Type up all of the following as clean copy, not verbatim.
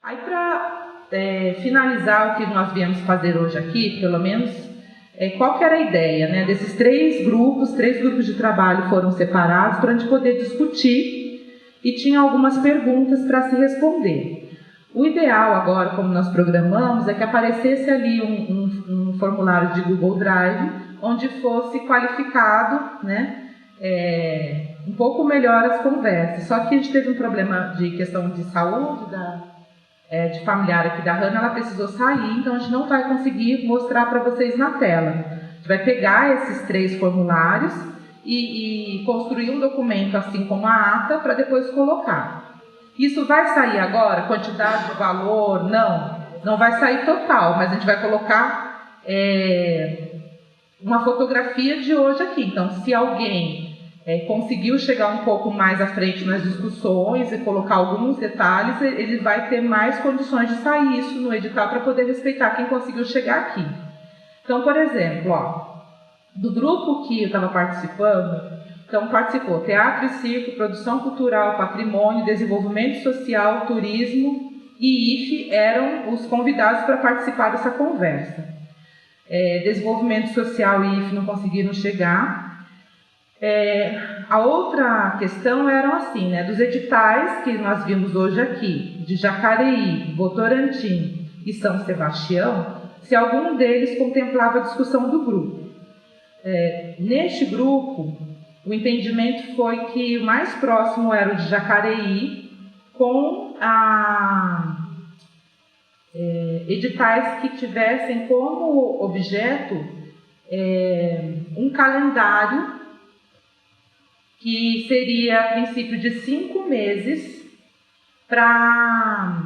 Aí, para finalizar o que nós viemos fazer hoje aqui, pelo menos, qual que era a ideia, né? Desses três grupos de trabalho foram separados para a gente poder discutir e tinha algumas perguntas para se responder. O ideal agora, como nós programamos, é que aparecesse ali um formulário de Google Drive, onde fosse qualificado, né, um pouco melhor as conversas. Só que a gente teve um problema de questão de saúde, de familiar aqui da Hannah, ela precisou sair, então a gente não vai conseguir mostrar para vocês na tela. A gente vai pegar esses três formulários e construir um documento assim como a ata para depois colocar. Isso vai sair agora? Quantidade, valor? Não vai sair total, mas a gente vai colocar uma fotografia de hoje aqui. Então, se alguém conseguiu chegar um pouco mais à frente nas discussões e colocar alguns detalhes, ele vai ter mais condições de sair isso no edital para poder respeitar quem conseguiu chegar aqui. Então, por exemplo, do grupo que eu estava participando, então participou Teatro e Circo, Produção Cultural, Patrimônio, Desenvolvimento Social, Turismo e IFE eram os convidados para participar dessa conversa. Desenvolvimento Social e IFE não conseguiram chegar. A outra questão eram assim, né, dos editais que nós vimos hoje aqui, de Jacareí, Votorantim e São Sebastião, se algum deles contemplava a discussão do grupo. Neste grupo, o entendimento foi que o mais próximo era o de Jacareí, com editais que tivessem como objeto um calendário que seria a princípio de 5 meses para...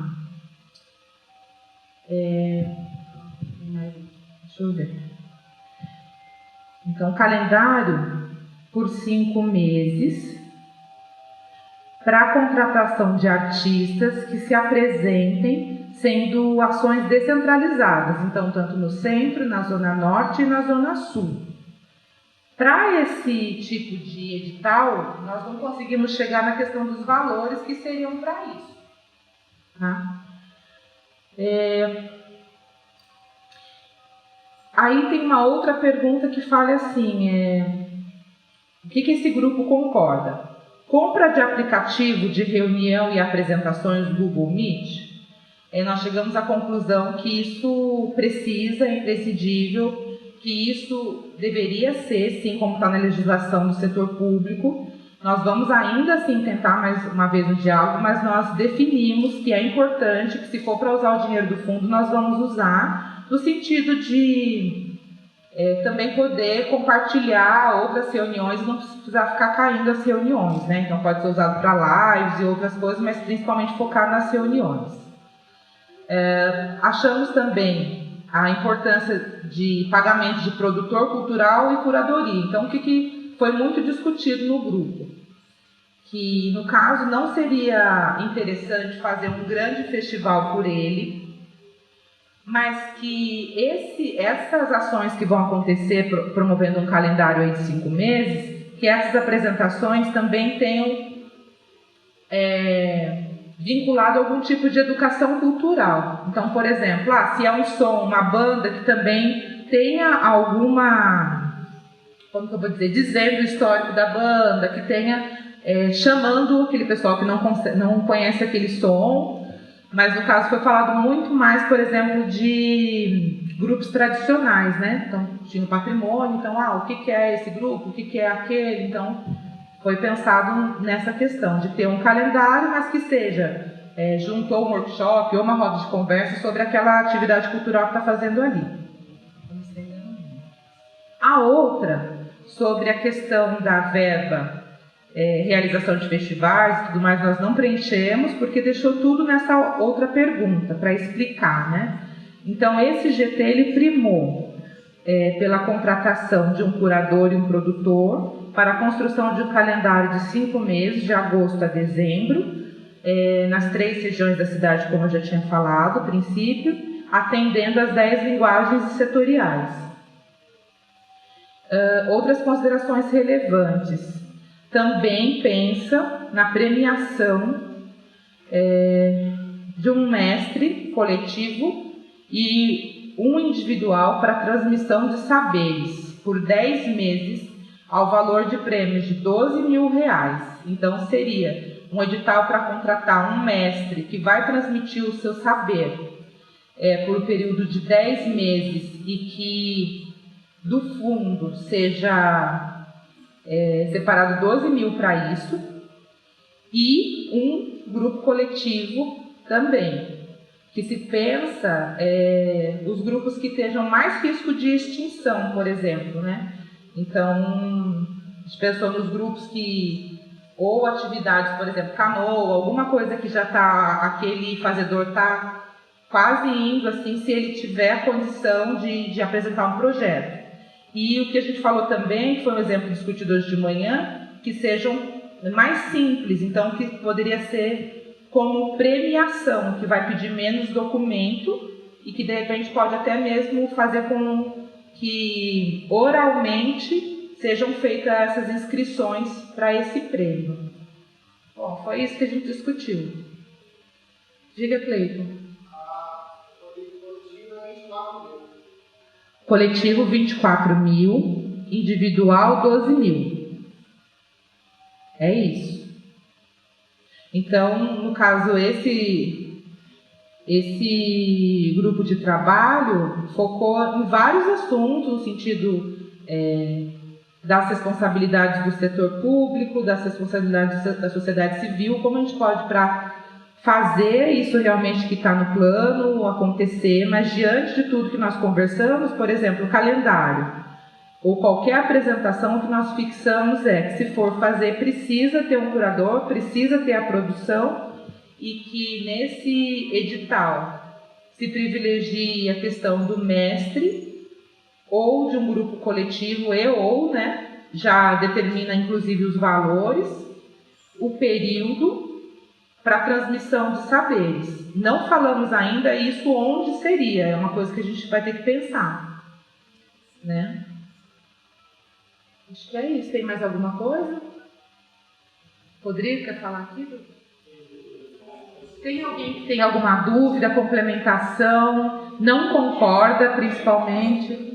deixa eu ver. Então, calendário por 5 meses para a contratação de artistas que se apresentem sendo ações descentralizadas, então tanto no centro, na zona norte e na zona sul. Para esse tipo de edital, nós não conseguimos chegar na questão dos valores que seriam para isso. Tá? Aí tem uma outra pergunta que fala assim, o que esse grupo concorda? Compra de aplicativo de reunião e apresentações do Google Meet? Nós chegamos à conclusão que isso precisa, é imprescindível, que isso deveria ser, sim, como está na legislação do setor público. Nós vamos ainda assim tentar mais uma vez o diálogo, mas nós definimos que é importante que, se for para usar o dinheiro do fundo, nós vamos usar no sentido de também poder compartilhar outras reuniões, não precisar ficar caindo as reuniões, né? Então pode ser usado para lives e outras coisas, mas principalmente focar nas reuniões. Achamos também a importância de pagamento de produtor cultural e curadoria. Então, o que foi muito discutido no grupo? Que, no caso, não seria interessante fazer um grande festival por ele, mas que essas ações que vão acontecer promovendo um calendário aí de 5 meses, que essas apresentações também tenham vinculado a algum tipo de educação cultural. Então, por exemplo, se é um som, uma banda que também tenha alguma, como que eu vou dizer, dizendo o histórico da banda, que tenha chamando aquele pessoal que não conhece aquele som. Mas, no caso, foi falado muito mais, por exemplo, de grupos tradicionais, né? Então, tinha o patrimônio, então, o que é esse grupo, o que é aquele? Então, foi pensado nessa questão de ter um calendário, mas que seja junto a um workshop ou uma roda de conversa sobre aquela atividade cultural que está fazendo ali. A outra, sobre a questão da verba, realização de festivais e tudo mais, nós não preenchemos, porque deixou tudo nessa outra pergunta, para explicar, né? Então, esse GT, ele primou pela contratação de um curador e um produtor para a construção de um calendário de 5 meses, de agosto a dezembro, nas 3 regiões da cidade, como eu já tinha falado, a princípio, atendendo às 10 linguagens setoriais. Outras considerações relevantes. Também pensa na premiação de um mestre coletivo e um individual para transmissão de saberes por 10 meses ao valor de prêmios de R$12.000. Então seria um edital para contratar um mestre que vai transmitir o seu saber por um período de 10 meses e que do fundo seja separado 12.000 para isso, e um grupo coletivo também, que se pensa os grupos que estejam mais risco de extinção, por exemplo, né? Então, a gente pensou nos grupos que, ou atividades, por exemplo, canoa, alguma coisa que já está, aquele fazedor está quase indo, assim, se ele tiver a condição de apresentar um projeto. E o que a gente falou também, que foi um exemplo discutido hoje de manhã, que sejam mais simples, então que poderia ser como premiação, que vai pedir menos documento e que de repente pode até mesmo fazer com que oralmente sejam feitas essas inscrições para esse prêmio. Bom, foi isso que a gente discutiu. Diga, Cleiton. Coletivo 24.000, individual 12.000. É isso. Então, no caso, esse grupo de trabalho focou em vários assuntos, no sentido das responsabilidades do setor público, das responsabilidades da sociedade civil, como a gente pode para fazer isso realmente que está no plano acontecer, mas diante de tudo que nós conversamos, por exemplo, o calendário, ou qualquer apresentação que nós fixamos que se for fazer precisa ter um curador, precisa ter a produção, e que nesse edital se privilegie a questão do mestre ou de um grupo coletivo já determina inclusive os valores, o período para transmissão de saberes. Não falamos ainda isso onde seria, é uma coisa que a gente vai ter que pensar, né? Acho que é isso. Tem mais alguma coisa? Rodrigo, quer falar aqui? Tem alguém que tem alguma dúvida, complementação, não concorda, principalmente?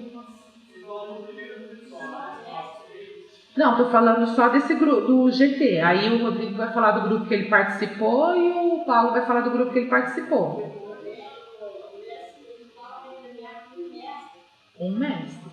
Não, estou falando só desse grupo, do GT. Aí o Rodrigo vai falar do grupo que ele participou e o Paulo vai falar do grupo que ele participou. Um mestre.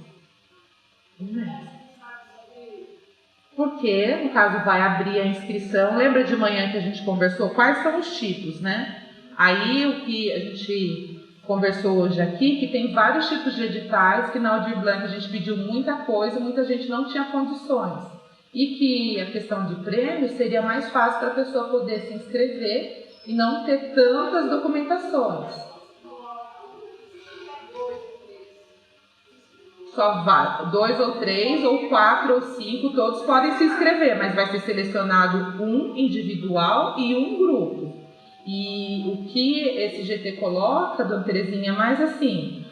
Porque, no caso, vai abrir a inscrição. Lembra de manhã que a gente conversou? Quais são os tipos, né? Aí o que a gente conversou hoje aqui, que tem vários tipos de editais, que na Aldir Blanc a gente pediu muita coisa, muita gente não tinha condições. E que a questão de prêmio seria mais fácil para a pessoa poder se inscrever e não ter tantas documentações. Só vai, 2 ou 3 ou 4 ou 5, todos podem se inscrever, mas vai ser selecionado um individual e um grupo. E o que esse GT coloca, dona Terezinha, é mais assim,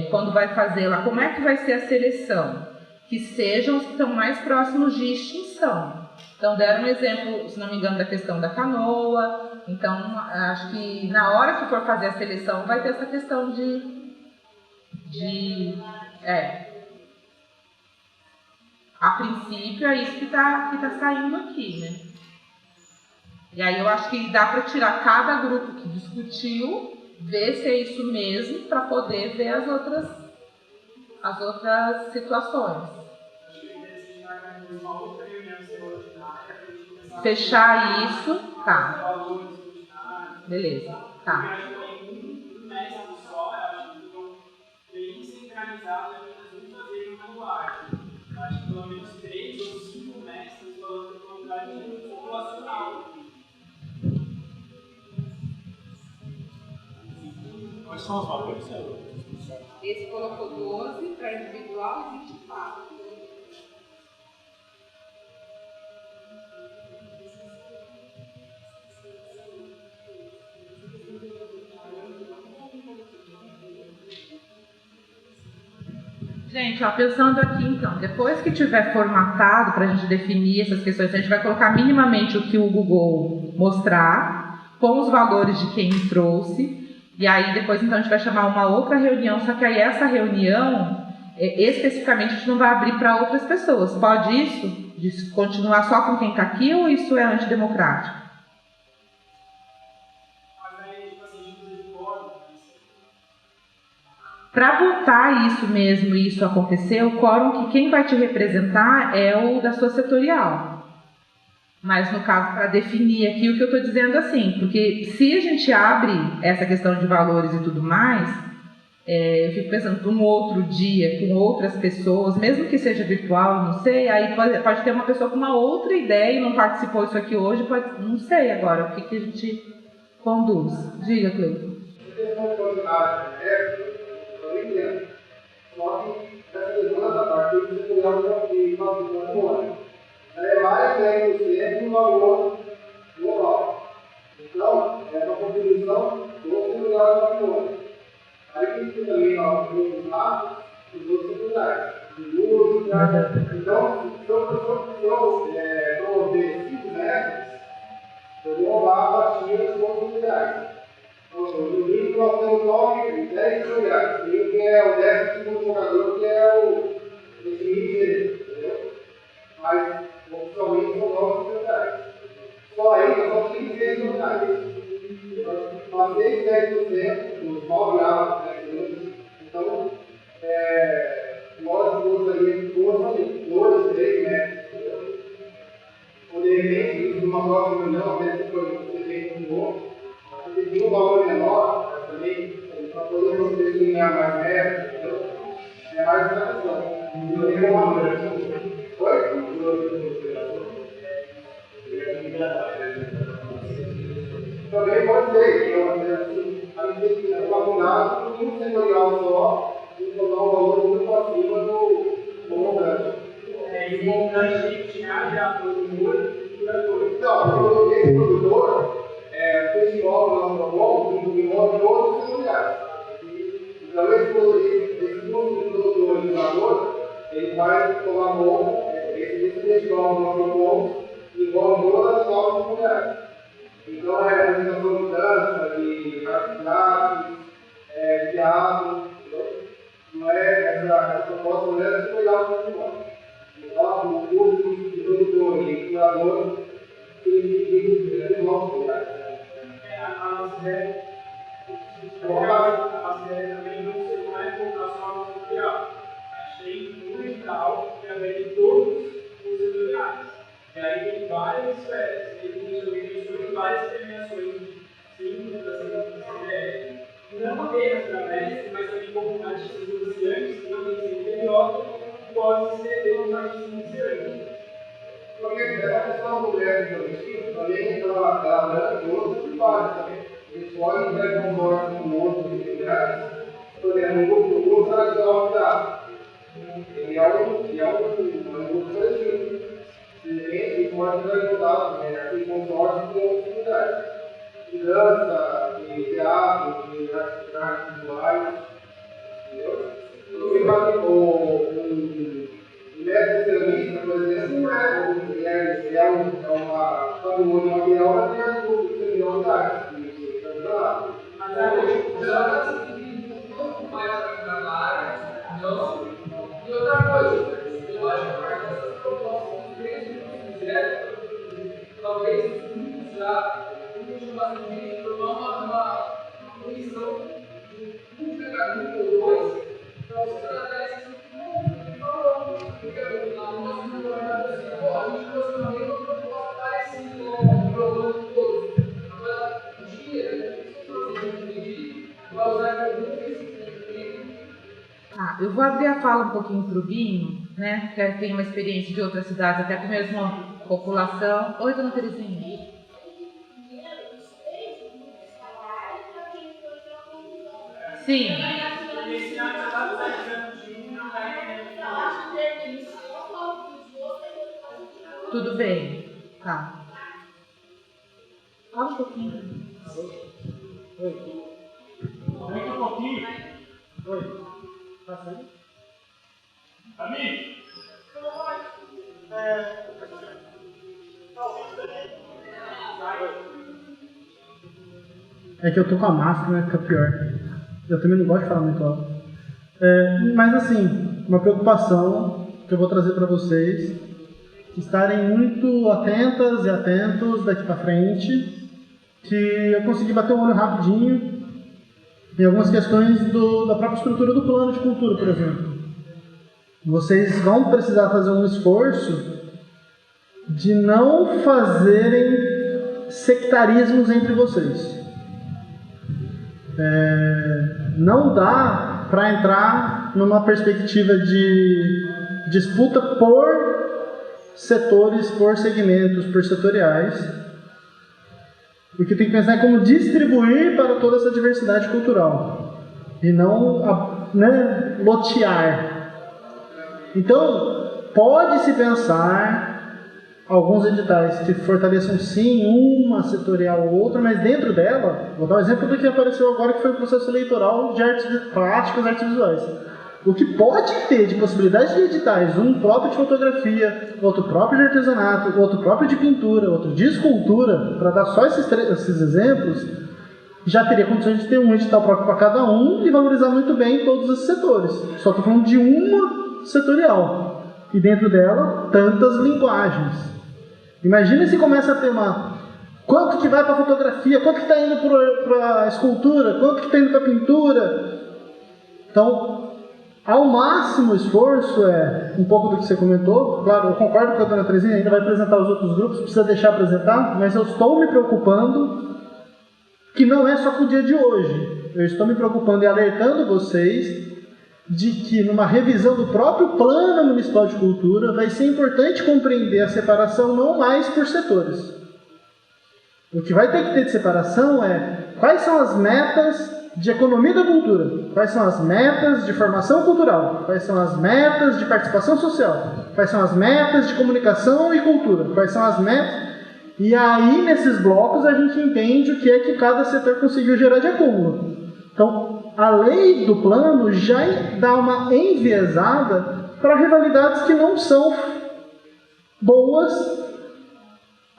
quando vai fazer lá, como é que vai ser a seleção? Que sejam os que estão mais próximos de extinção. Então, deram um exemplo, se não me engano, da questão da canoa. Então, acho que na hora que for fazer a seleção, vai ter essa questão a princípio é isso que tá saindo aqui, né? E aí eu acho que dá para tirar cada grupo que discutiu, ver se é isso mesmo, para poder ver as outras situações. Fechar isso, tá. Beleza, tá. Acho que pelo menos 3 ou 5 mestres falando da comunidade populacional. Quais são os valores? Esse colocou 12 para individual e 24. Gente, pensando aqui então, depois que tiver formatado para a gente definir essas questões, a gente vai colocar minimamente o que o Google mostrar, com os valores de quem me trouxe, e aí depois então a gente vai chamar uma outra reunião, só que aí essa reunião, especificamente, a gente não vai abrir para outras pessoas. Pode isso? De continuar só com quem está aqui, ou isso é antidemocrático? Para votar isso mesmo e isso acontecer, o quórum que quem vai te representar é o da sua setorial. Mas no caso, para definir aqui o que eu estou dizendo assim, porque se a gente abre essa questão de valores e tudo mais, eu fico pensando para um outro dia, com outras pessoas, mesmo que seja virtual, não sei, aí pode ter uma pessoa com uma outra ideia e não participou disso aqui hoje, não sei agora o que a gente conduz. Diga, Cleiton. Só que essa demanda a partir do setorial de patrimônio é mais 10% do valor global. Então, é uma contribuição do setorial de patrimônio. Aí tem também os lados dos outros setoriais, de luz, então, se eu promover 5 metros, eu vou roubar a fatia dos outros setoriais. No livro nós temos 9, 10 lugares. Tem que é o 12º jogador, que é o definido, entendeu? Mas oficialmente são 9 lugares. Só aí nós só temos 6 lugares. Nós temos 10% dos 9 anos, né? Então, nós gostaríamos de 2, 3 metros, entendeu? Ou de repente, numa próxima reunião, até se for um novo, tem um valor menor também, para poder você ganhar mais metros, entendeu? É mais essa questão. Também pode ser, a gente tem que acumular um setorial só e colocar um valor muito acima do montante. E o montante de cada produtor e curador. Então, esse produtor, o festival que nós propomos envolve todos os lugares. Então, esse produtor e curador, ele vai tomar conta, esse festival que nós propomos envolve todas as novas comunidades. Então, a representação de dança, de arte, de teatro, não é essa proposta, não é se pegar o patrimônio. Então, o curso de produtor e curador significa que nosso lugar. A nossa ideia também não é voltar só ao setorial. Achei fundamental que haver de todos os setoriais. E aí tem várias esferas, tem várias premiações de 5, não apenas para mestre, mas também como artistas iniciantes, que não tem PJ, pode ser desde um artista iniciante. Porque essa questão do mestre coletivo também ela abrange outros trabalhos também. Eles podem ter consórcio com outros lugares. Por exemplo, o grupo tradicional de arte. Ele é um grupo coletivo. De repente, ele pode ter ajudado em consórcio com outros lugares. De dança, de teatro, de artes visuais. Entendeu? O mestre ceramista, por exemplo, não é uma patrimônio material, mas é um grupo de cerimônia de arte. Mas a gente mais na área, não. E outra coisa, eu acho que essas propostas dos grandes grupos direto, talvez os grupos já puxam bastante tomar uma punição de um pegadinho ou dois, para você tratar esses grupos, porque na nossa comunidade, a gente conseguiu uma proposta parecida com o problema de todos. Agora, o dia, vai usar eu vou abrir a fala um pouquinho para o Binho, né? Que tem uma experiência de outras cidades, até com a mesma população. Oi, dona Terezinha. Sim. Tudo bem. Tá. Fala um pouquinho. Oi. Vem um pouquinho. Oi. Passa aí. Amigo. É que eu tô com a máscara, né? Fica pior. Eu também não gosto de falar muito alto. Mas assim, uma preocupação que eu vou trazer para vocês, estarem muito atentas e atentos daqui para frente, que eu consegui bater o olho rapidinho em algumas questões da própria estrutura do plano de cultura, por exemplo. Vocês vão precisar fazer um esforço de não fazerem sectarismos entre vocês. Não dá para entrar numa perspectiva de disputa por setores, por segmentos, por setoriais. Porque tem que pensar em como distribuir para toda essa diversidade cultural e não lotear. Então, pode-se pensar alguns editais que fortaleçam sim uma setorial ou outra, mas dentro dela, vou dar um exemplo do que apareceu agora, que foi o processo eleitoral de artes plásticas e artes visuais. O que pode ter de possibilidade de editais, um próprio de fotografia, outro próprio de artesanato, outro próprio de pintura, outro de escultura, para dar só esses exemplos, já teria condições de ter um edital próprio para cada um e valorizar muito bem todos os setores. Só estou falando de uma setorial. E dentro dela, tantas linguagens. Imagina se começa a ter quanto que vai para a fotografia, quanto que está indo para a escultura, quanto que está indo para a pintura. Então, ao máximo esforço um pouco do que você comentou. Claro, eu concordo com a dona Terezinha, ainda vai apresentar os outros grupos, precisa deixar apresentar, mas eu estou me preocupando que não é só para o dia de hoje. Eu estou me preocupando e alertando vocês de que numa revisão do próprio Plano Municipal de Cultura vai ser importante compreender a separação não mais por setores. O que vai ter que ter de separação quais são as metas de economia da cultura, quais são as metas de formação cultural, quais são as metas de participação social, quais são as metas de comunicação e cultura, quais são as metas... E aí, nesses blocos, a gente entende o que é que cada setor conseguiu gerar de acúmulo. Então, a lei do plano já dá uma enviesada para rivalidades que não são boas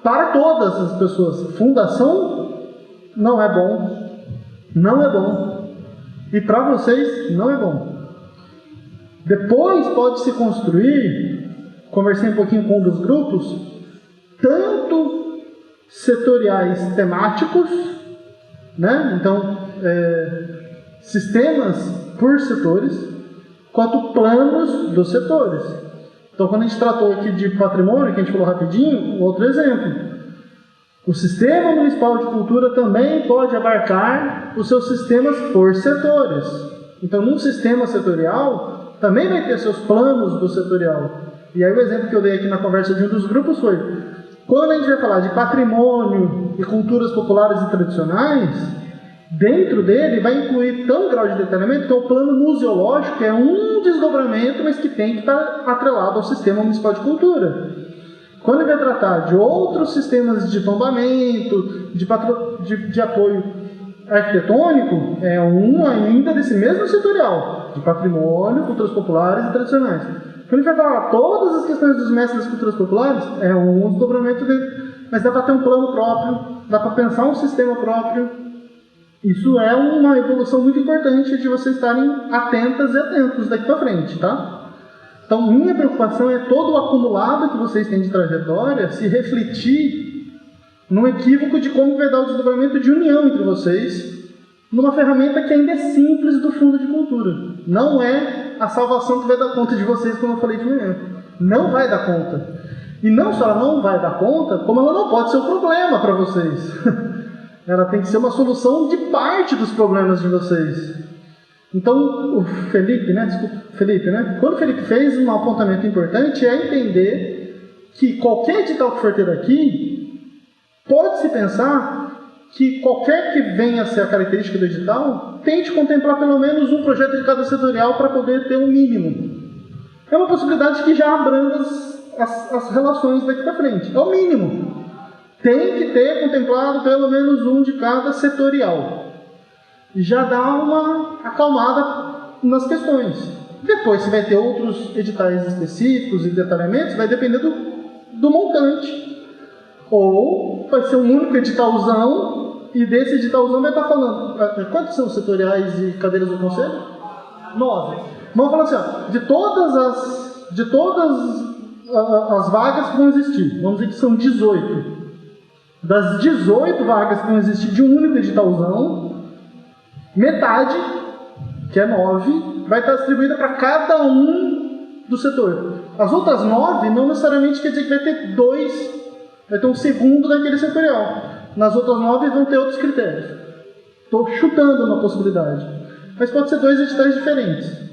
para todas as pessoas. Fundação não é bom. Não é bom. E para vocês, não é bom. Depois pode-se construir, conversei um pouquinho com um dos grupos, tanto setoriais temáticos, né? Então, sistemas por setores, quanto planos dos setores. Então, quando a gente tratou aqui de patrimônio, que a gente falou rapidinho, outro exemplo. O Sistema Municipal de Cultura também pode abarcar os seus sistemas por setores. Então, num sistema setorial, também vai ter seus planos do setorial. E aí o exemplo que eu dei aqui na conversa de um dos grupos foi, quando a gente vai falar de patrimônio e culturas populares e tradicionais, dentro dele vai incluir tão grau de detalhamento que é o plano museológico, que é um desdobramento, mas que tem que estar atrelado ao Sistema Municipal de Cultura. Quando ele vai tratar de outros sistemas de tombamento, de apoio arquitetônico, é um ainda desse mesmo setorial, de patrimônio, culturas populares e tradicionais. Quando a gente vai falar todas as questões dos mestres das culturas populares, é um desdobramento dele. Mas dá para ter um plano próprio, dá para pensar um sistema próprio. Isso é uma evolução muito importante de vocês estarem atentas e atentos daqui para frente, tá? Então, minha preocupação é todo o acumulado que vocês têm de trajetória se refletir num equívoco de como vai dar o desdobramento de união entre vocês numa ferramenta que ainda é simples do Fundo de Cultura. Não é a salvação que vai dar conta de vocês, como eu falei de manhã. Não vai dar conta. E não só ela não vai dar conta, como ela não pode ser um problema para vocês. Ela tem que ser uma solução de parte dos problemas de vocês. Então, o Felipe, quando o Felipe fez um apontamento importante, é entender que qualquer edital que for ter aqui, pode-se pensar que qualquer que venha a ser a característica do edital, tente contemplar pelo menos um projeto de cada setorial para poder ter um mínimo. É uma possibilidade que já abranda as relações daqui para frente. É o mínimo. Tem que ter contemplado pelo menos um de cada setorial. Já dá uma acalmada nas questões. Depois, se vai ter outros editais específicos e detalhamentos, vai depender do montante. Ou vai ser um único editalzão e desse editalzão vai estar falando, quantos são setoriais e cadeiras do conselho? 9. Vamos falar assim, ó, de todas as vagas que vão existir, vamos dizer que são 18. Das 18 vagas que vão existir de um único editalzão, metade, que é 9, vai estar distribuída para cada um do setor. As outras 9 não necessariamente quer dizer que vai ter 2, vai ter um segundo daquele setorial. Nas outras 9 vão ter outros critérios. Estou chutando uma possibilidade. Mas pode ser 2 editais diferentes.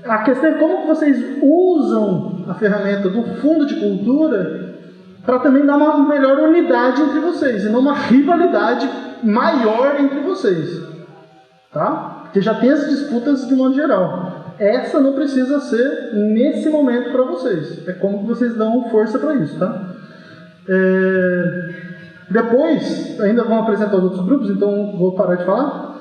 A questão é como que vocês usam a ferramenta do Fundo de Cultura para também dar uma melhor unidade entre vocês, e não uma rivalidade maior entre vocês. Tá? Porque já tem as disputas de modo geral. Essa não precisa ser nesse momento para vocês. É como que vocês dão força para isso. Tá? Depois, ainda vão apresentar os outros grupos, então vou parar de falar.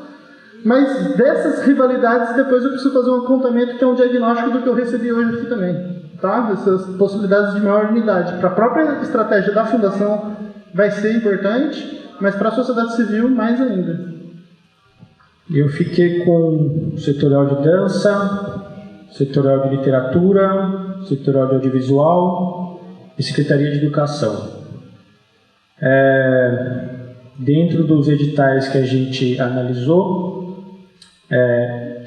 Mas dessas rivalidades, depois eu preciso fazer um apontamento que é um diagnóstico do que eu recebi hoje aqui também. Tá? Essas possibilidades de maior unidade. Para a própria estratégia da Fundação vai ser importante, mas para a sociedade civil mais ainda. Eu fiquei com setorial de dança, setorial de literatura, setorial de audiovisual e secretaria de educação. Dentro dos editais que a gente analisou,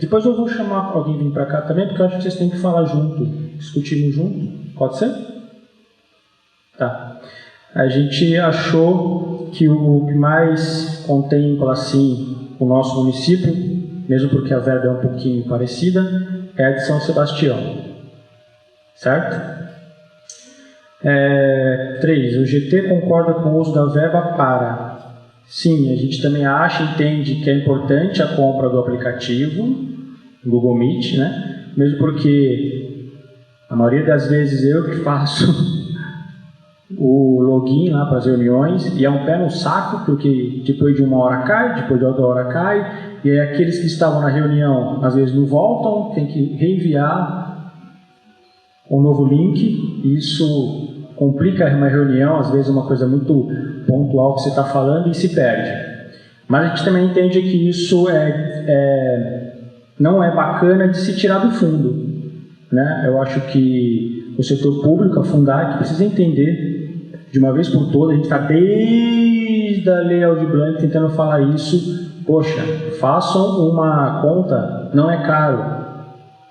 depois eu vou chamar alguém vir para cá também, porque eu acho que vocês têm que falar junto, discutirmos junto. Pode ser? Tá. A gente achou que o que mais contempla assim o nosso município, mesmo porque a verba é um pouquinho parecida, é a de São Sebastião. Certo? 3. O GT concorda com o uso da verba para... Sim, a gente também acha e entende que é importante a compra do aplicativo, Google Meet, né? Mesmo porque a maioria das vezes eu que faço o login lá para as reuniões, e é um pé no saco, porque depois de uma hora cai, depois de outra hora cai, e aí aqueles que estavam na reunião às vezes não voltam, tem que reenviar um novo link, e isso complica uma reunião, às vezes é uma coisa muito pontual que você está falando e se perde. Mas a gente também entende que isso não é bacana de se tirar do fundo, né? Eu acho que o setor público, a Fundac, precisa entender de uma vez por todas. A gente está desde a Lei Aldir Blanc tentando falar isso. Poxa, façam uma conta, não é caro.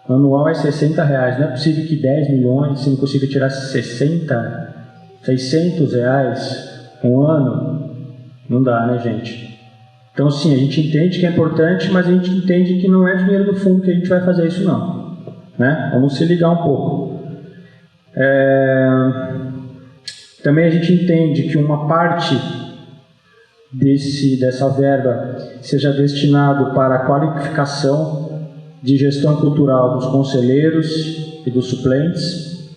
Anual é R$60. Não é possível que 10 milhões você não consiga tirar 60, 600 reais um ano. Não dá, né, gente? Então, sim, a gente entende que é importante, mas a gente entende que não é dinheiro do fundo que a gente vai fazer isso, não. Né? Vamos se ligar um pouco. Também a gente entende que uma parte dessa verba seja destinado para a qualificação de gestão cultural dos conselheiros e dos suplentes,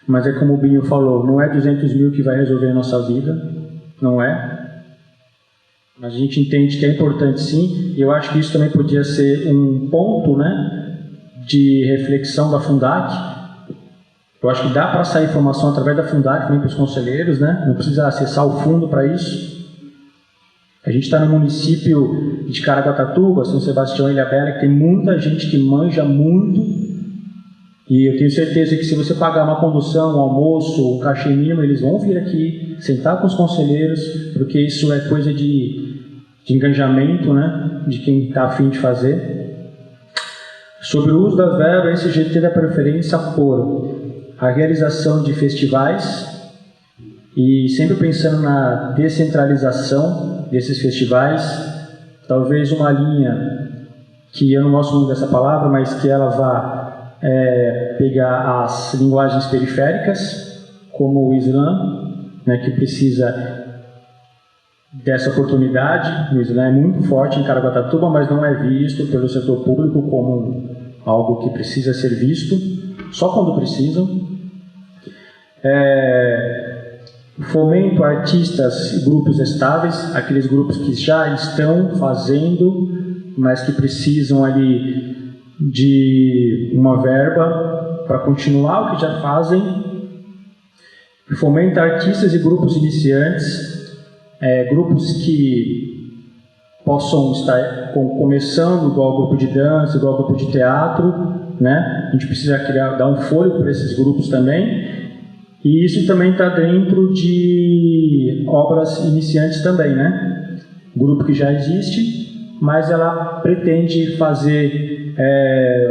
mas é como o Binho falou, não é 200 mil que vai resolver a nossa vida, não é. Mas a gente entende que é importante sim, e eu acho que isso também podia ser um ponto, né, de reflexão da Fundac. Eu acho que dá para sair informação através da Fundac também para os conselheiros, né? Não precisa acessar o fundo para isso. A gente está no município de Caraguatatuba, São Sebastião e Ilhabela, que tem muita gente que manja muito, e eu tenho certeza que se você pagar uma condução, um almoço, um cachê mínimo, eles vão vir aqui, sentar com os conselheiros, porque isso é coisa de engajamento, né? De quem está a fim de fazer. Sobre o uso da verba, esse GT dá preferência por a realização de festivais, e sempre pensando na descentralização desses festivais, talvez uma linha que eu não gosto muito dessa palavra, mas que ela vá pegar as linguagens periféricas, como o Islã, né, que precisa dessa oportunidade. O Islã é muito forte em Caraguatatuba, mas não é visto pelo setor público como algo que precisa ser visto, só quando precisam. Fomento a artistas e grupos estáveis, aqueles grupos que já estão fazendo, mas que precisam ali de uma verba para continuar o que já fazem. Fomenta artistas e grupos iniciantes, grupos que possam estar começando igual grupo de dança, igual grupo de teatro, né? A gente precisa dar um fôlego para esses grupos também. E isso também está dentro de obras iniciantes também, né? Grupo que já existe, mas ela pretende fazer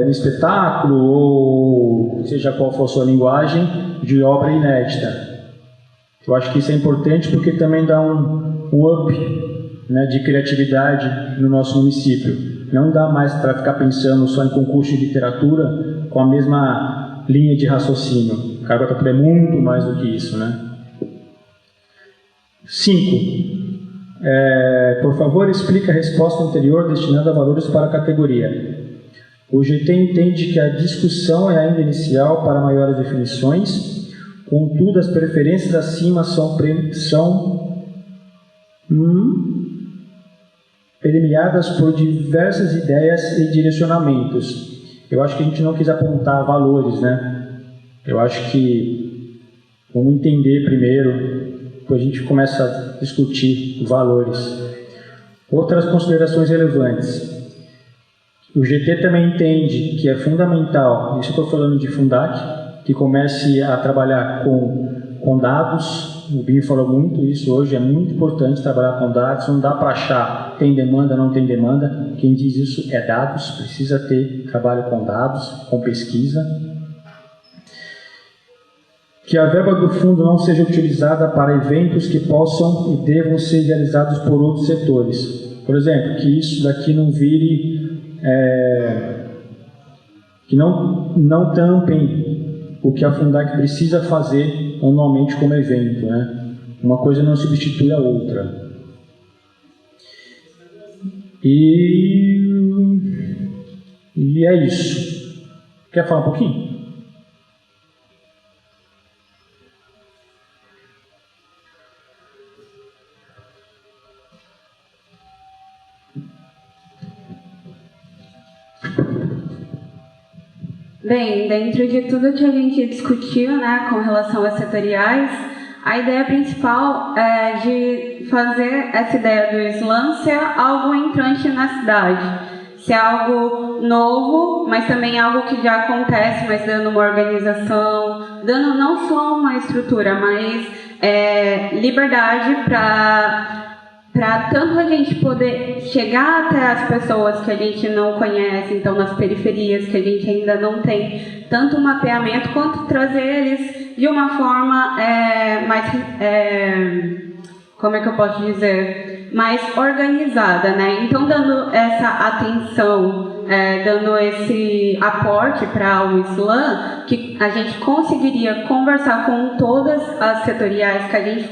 um espetáculo, ou seja qual for a sua linguagem, de obra inédita. Eu acho que isso é importante porque também dá um up, né, de criatividade no nosso município. Não dá mais para ficar pensando só em concurso de literatura com a mesma linha de raciocínio. A Cargota é muito mais do que isso, né? 5. Por favor, explique a resposta anterior destinada a valores para a categoria. O GT entende que a discussão é ainda inicial para maiores definições, contudo, as preferências acima são permeadas por diversas ideias e direcionamentos. Eu acho que a gente não quis apontar valores, né? Eu acho que vamos entender primeiro, depois a gente começa a discutir valores. Outras considerações relevantes. O GT também entende que é fundamental, isso eu estou falando de Fundac, que comece a trabalhar com dados. O Binho falou muito isso hoje, é muito importante trabalhar com dados, não dá para achar tem demanda, não tem demanda. Quem diz isso é dados, precisa ter trabalho com dados, com pesquisa. Que a verba do fundo não seja utilizada para eventos que possam e devam ser realizados por outros setores. Por exemplo, que isso daqui não vire... que não tampem o que a Fundac precisa fazer anualmente como evento, né? Uma coisa não substitui a outra. E é isso. Quer falar um pouquinho? Bem, dentro de tudo que a gente discutiu, né, com relação às setoriais, a ideia principal é de fazer essa ideia do slam ser algo entrante na cidade, ser algo novo, mas também algo que já acontece, mas dando uma organização, dando não só uma estrutura, mas liberdade para tanto a gente poder chegar até as pessoas que a gente não conhece, então nas periferias que a gente ainda não tem tanto mapeamento, quanto trazer eles de uma forma mais, como é que eu posso dizer, mais organizada, né? Então dando essa atenção, dando esse aporte para o slam, que a gente conseguiria conversar com todas as setoriais que a gente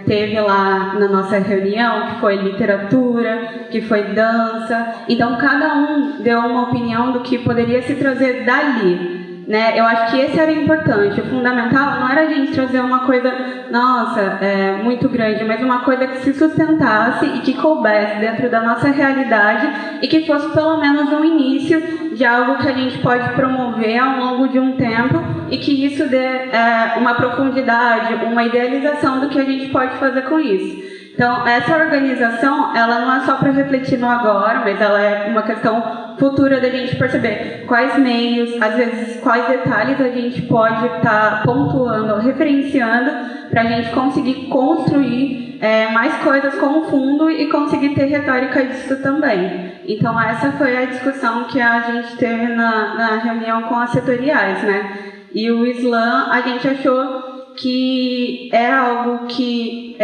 teve lá na nossa reunião, que foi literatura, que foi dança. Então, cada um deu uma opinião do que poderia se trazer dali, né? Eu acho que esse era importante. O fundamental não era a gente trazer uma coisa, nossa, muito grande, mas uma coisa que se sustentasse e que coubesse dentro da nossa realidade e que fosse pelo menos um início de algo que a gente pode promover ao longo de um tempo e que isso dê uma profundidade, uma idealização do que a gente pode fazer com isso. Então, essa organização, ela não é só para refletir no agora, mas ela é uma questão futura da gente perceber quais meios, às vezes quais detalhes a gente pode estar pontuando, referenciando, para a gente conseguir construir mais coisas com o fundo e conseguir ter retórica disso também. Então, essa foi a discussão que a gente teve na reunião com as setoriais, né? E o slam, a gente achou que é algo que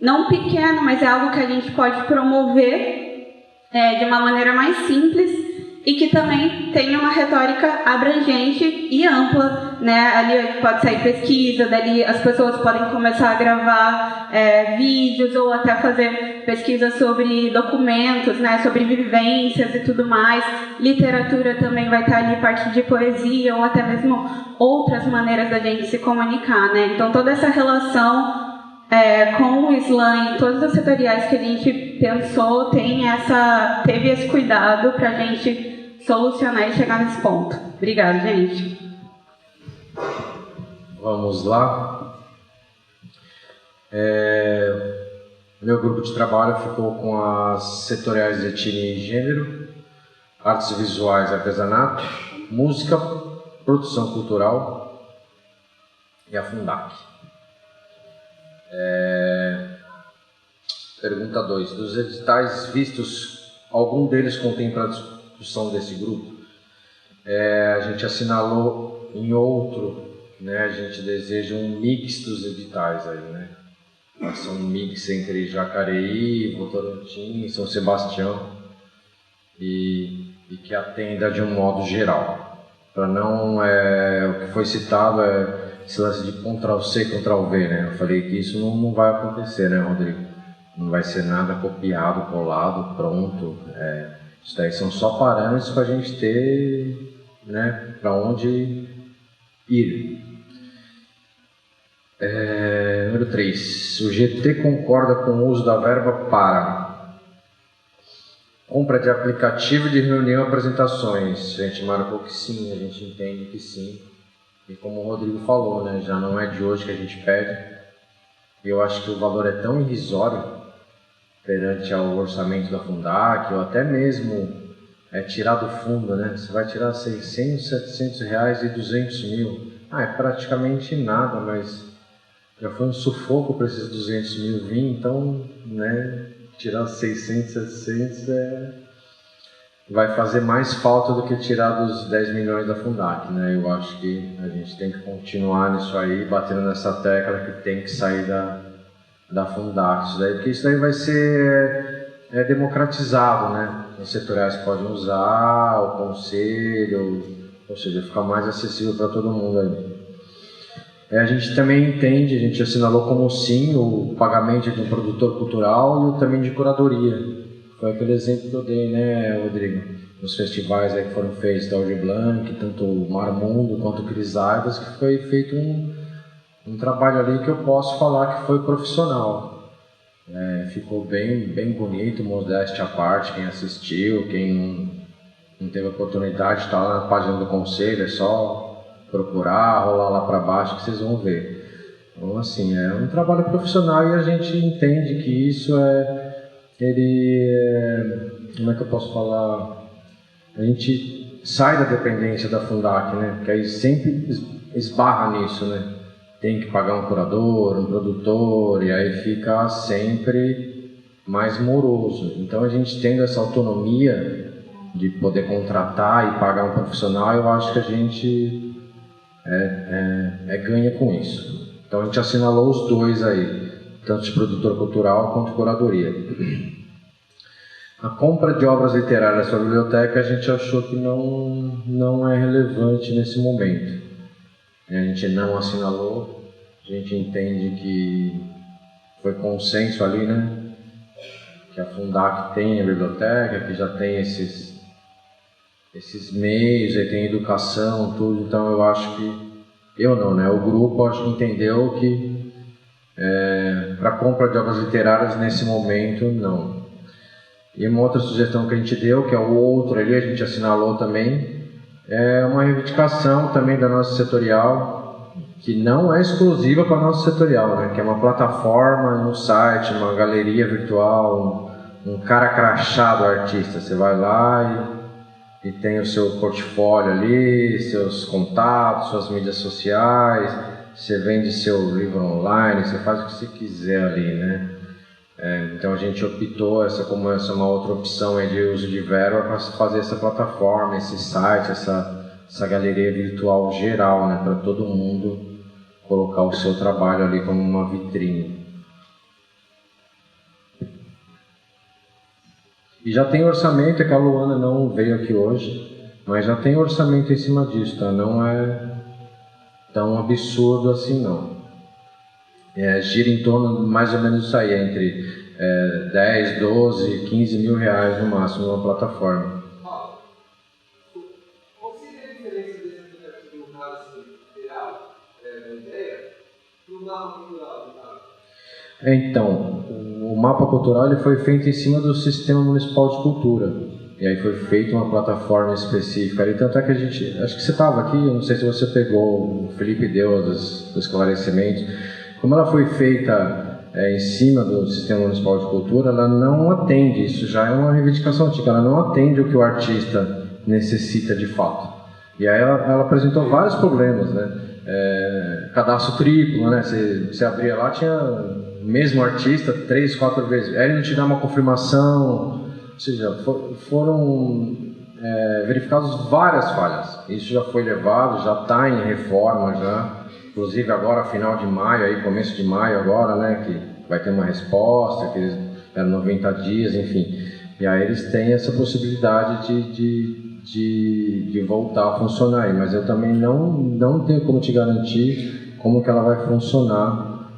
não pequeno, mas é algo que a gente pode promover de uma maneira mais simples e que também tem uma retórica abrangente e ampla, né? Ali pode sair pesquisa, dali as pessoas podem começar a gravar vídeos ou até fazer pesquisa sobre documentos, né? Sobre vivências e tudo mais. Literatura também vai estar ali, parte de poesia ou até mesmo outras maneiras da gente se comunicar, né? Então toda essa relação com o slam e todos os setoriais que a gente pensou teve esse cuidado para a gente solucionar e chegar nesse ponto. Obrigada, gente. Vamos lá. Meu grupo de trabalho ficou com as setoriais de etnia e gênero, artes visuais e artesanato, música, produção cultural e a Fundac. Pergunta 2. Dos editais vistos, algum deles contempla a discussão desse grupo? A gente assinalou em outro, né? A gente deseja um mix dos editais aí, né? Faça um mix entre Jacareí, Votorantim e São Sebastião e que atenda de um modo geral. Para não, o que foi citado esse lance de Ctrl-C, Ctrl-V, né? Eu falei que isso não vai acontecer, né, Rodrigo? Não vai ser nada copiado, colado, pronto. Isso daí são só parâmetros para a gente ter, né, para onde ir. Número 3. O GT concorda com o uso da verba para compra de aplicativo de reunião e apresentações. A gente marcou que sim, a gente entende que sim. E como o Rodrigo falou, né, já não é de hoje que a gente pede. E eu acho que o valor é tão irrisório perante ao orçamento da Fundac, ou até mesmo tirar do fundo, né? Você vai tirar 600, 700 reais e 200 mil. É praticamente nada, mas já foi um sufoco para esses 200 mil vir, então, né, tirar 600, 700 vai fazer mais falta do que tirar dos 10 milhões da Fundac, né? Eu acho que a gente tem que continuar nisso aí, batendo nessa tecla que tem que sair da Fundac, porque isso daí vai ser democratizado, né? Os setoriais podem usar, o conselho, ou seja, ficar mais acessível para todo mundo aí. A gente também entende, a gente assinalou como sim o pagamento de um produtor cultural e o também de curadoria. Foi aquele exemplo que eu dei, né, Rodrigo? Nos festivais aí que foram feitos da Aldir Blanc, tanto o Mar Mundo quanto o Crisaidas, que foi feito um trabalho ali que eu posso falar que foi profissional. Ficou bem bonito, modéstia à parte, quem assistiu, quem não teve a oportunidade de estar lá na página do conselho, é só procurar, rolar lá para baixo que vocês vão ver. Então, assim, é um trabalho profissional e a gente entende que isso como é que eu posso falar? A gente sai da dependência da Fundac, né? Porque aí sempre esbarra nisso, né? Tem que pagar um curador, um produtor, e aí fica sempre mais moroso. Então, a gente tendo essa autonomia de poder contratar e pagar um profissional, eu acho que a gente ganha com isso. Então a gente assinalou os dois aí, tanto de produtor cultural quanto curadoria. A compra de obras literárias para a biblioteca a gente achou que não é relevante nesse momento. A gente não assinalou, a gente entende que foi consenso ali, né? Que a Fundac tem a biblioteca, que já tem esses meios, aí tem educação, tudo, então eu acho que, o grupo acho que entendeu que para compra de obras literárias nesse momento, não. E uma outra sugestão que a gente deu, que é o outro ali, a gente assinalou também, é uma reivindicação também da nossa setorial, que não é exclusiva para a nossa setorial, né? Que é uma plataforma, um site, uma galeria virtual, um cara crachá do artista, você vai lá e tem o seu portfólio ali, seus contatos, suas mídias sociais, você vende seu livro online, você faz o que você quiser ali, né? Então a gente optou como essa é uma outra opção de uso de verba para fazer essa plataforma, esse site, essa galeria virtual geral, né? Para todo mundo colocar o seu trabalho ali como uma vitrine. E já tem orçamento, que a Luana não veio aqui hoje, mas já tem orçamento em cima disso, tá? Não é tão absurdo assim, não. Gira em torno mais ou menos isso aí, entre 10, 12, 15 mil reais no máximo numa plataforma. Qual seria a diferença desse aplicativo, no caso assim, geral, da ideia, para o mapa cultural, no caso? Então, o mapa cultural ele foi feito em cima do Sistema Municipal de Cultura. E aí foi feita uma plataforma específica ali, tanto é que a gente... Acho que você estava aqui, eu não sei se você pegou, o Felipe deu os esclarecimentos. Como ela foi feita em cima do Sistema Municipal de Cultura, ela não atende, isso já é uma reivindicação antiga, ela não atende o que o artista necessita de fato. E aí ela apresentou vários problemas, né? Cadastro triplo, né? Você abria lá, tinha o mesmo artista 3, 4 vezes, aí ele não te dá uma confirmação, ou seja, foram verificadas várias falhas. Isso já foi levado, já está em reforma já. Inclusive agora, final de maio, aí, começo de maio agora, né, que vai ter uma resposta, que eram 90 dias, enfim. E aí eles têm essa possibilidade de voltar a funcionar aí. Mas eu também não tenho como te garantir como que ela vai funcionar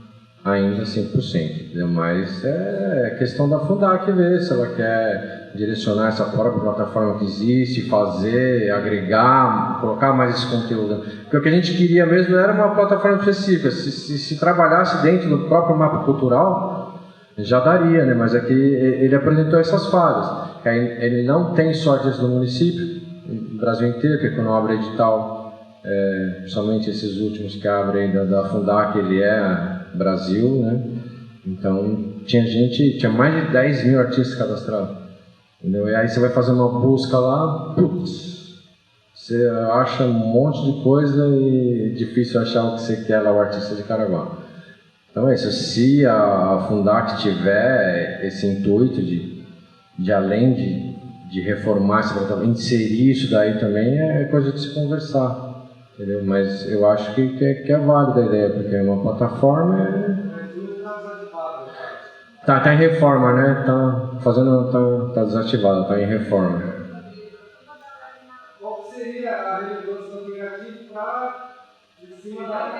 ainda 100%. Entendeu? Mas é questão da Fundac ver se ela quer direcionar essa própria plataforma que existe, fazer, agregar, colocar mais esse conteúdo. Porque o que a gente queria mesmo era uma plataforma específica. Se trabalhasse dentro do próprio mapa cultural, já daria, né? Mas é que ele apresentou essas falhas. Ele não tem só artistas do município, no Brasil inteiro, porque quando abre edital, principalmente esses últimos que abrem da Fundac, ele é Brasil, né? Então tinha mais de 10 mil artistas cadastrados. Entendeu? E aí você vai fazer uma busca lá, putz, você acha um monte de coisa e é difícil achar o que você quer lá, o artista de Caraguá. Então é isso, se a Fundac tiver esse intuito de além de reformar essa plataforma, inserir isso daí também é coisa de se conversar, entendeu? Mas eu acho que é válida a ideia, porque é uma plataforma Tá em reforma, né? Tá desativada, tá em reforma. Qual seria a resolução negativa para de cima da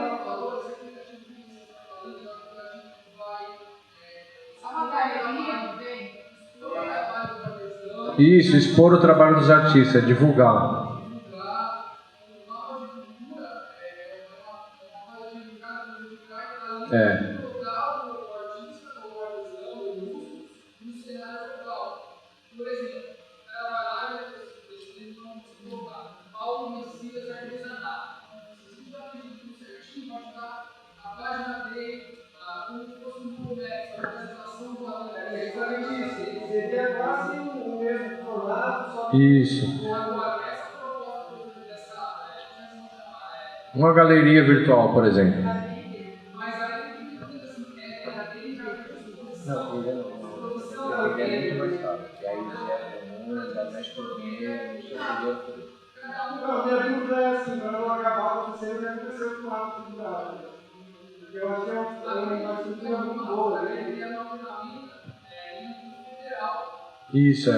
Isso, expor o trabalho dos artistas, divulgar. Isso. Uma galeria virtual, por exemplo. Não, minha dúvida é assim, para não acabar acontecendo o que aconteceu com o mapa cultural. Porque eu acho que é uma estrutura muito boa, né? Isso,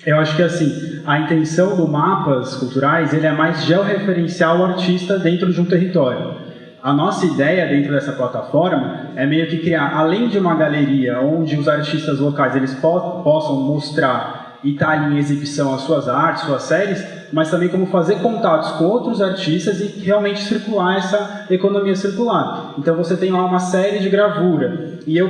Eu acho que assim, a intenção do Mapas Culturais ele é mais georreferenciar o artista dentro de um território. A nossa ideia dentro dessa plataforma é meio que criar, além de uma galeria onde os artistas locais eles possam mostrar e estar ali em exibição as suas artes, suas séries, mas também como fazer contatos com outros artistas e realmente circular essa economia circular. Então você tem lá uma série de gravura e eu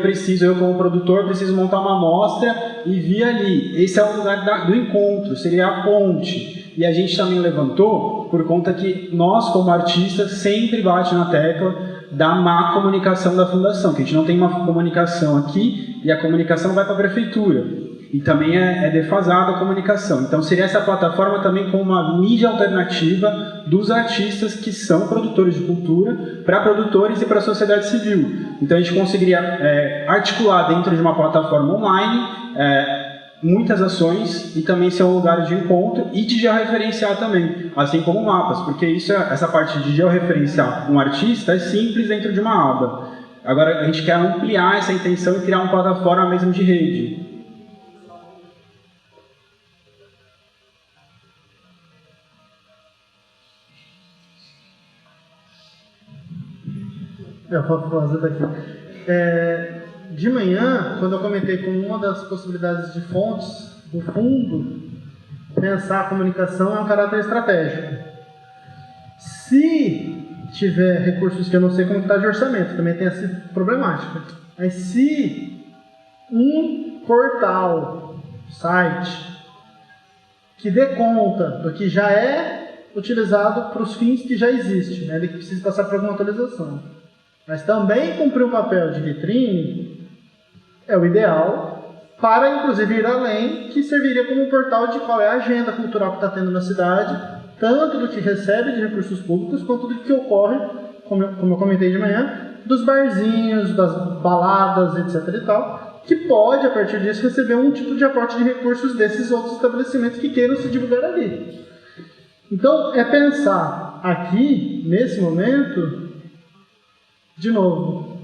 como produtor, preciso montar uma amostra e vir ali. Esse é o lugar do encontro, seria a ponte. E a gente também levantou por conta que nós, como artistas, sempre bate na tecla da má comunicação da fundação, que a gente não tem uma comunicação aqui e a comunicação vai para a prefeitura. E também é defasada a comunicação. Então seria essa plataforma também como uma mídia alternativa dos artistas que são produtores de cultura para produtores e para a sociedade civil. Então a gente conseguiria articular dentro de uma plataforma online muitas ações e também ser um lugar de encontro e de georreferenciar também, assim como mapas, porque essa parte de georreferenciar um artista é simples dentro de uma aba. Agora a gente quer ampliar essa intenção e criar uma plataforma mesmo de rede. Eu vou fazer daqui. de manhã, quando eu comentei com uma das possibilidades de fontes do fundo, pensar a comunicação é um caráter estratégico. Se tiver recursos, que eu não sei como está de orçamento, também tem essa problemática, mas se um portal, site, que dê conta do que já é utilizado para os fins que já existem, né? Ele precisa passar por alguma atualização, mas também cumprir um papel de vitrine é o ideal, para inclusive ir além, que serviria como um portal de qual é a agenda cultural que está tendo na cidade, tanto do que recebe de recursos públicos, quanto do que ocorre, como eu comentei de manhã, dos barzinhos, das baladas, etc. e tal, que pode, a partir disso, receber um tipo de aporte de recursos desses outros estabelecimentos que queiram se divulgar ali. Então, é pensar aqui, nesse momento, de novo,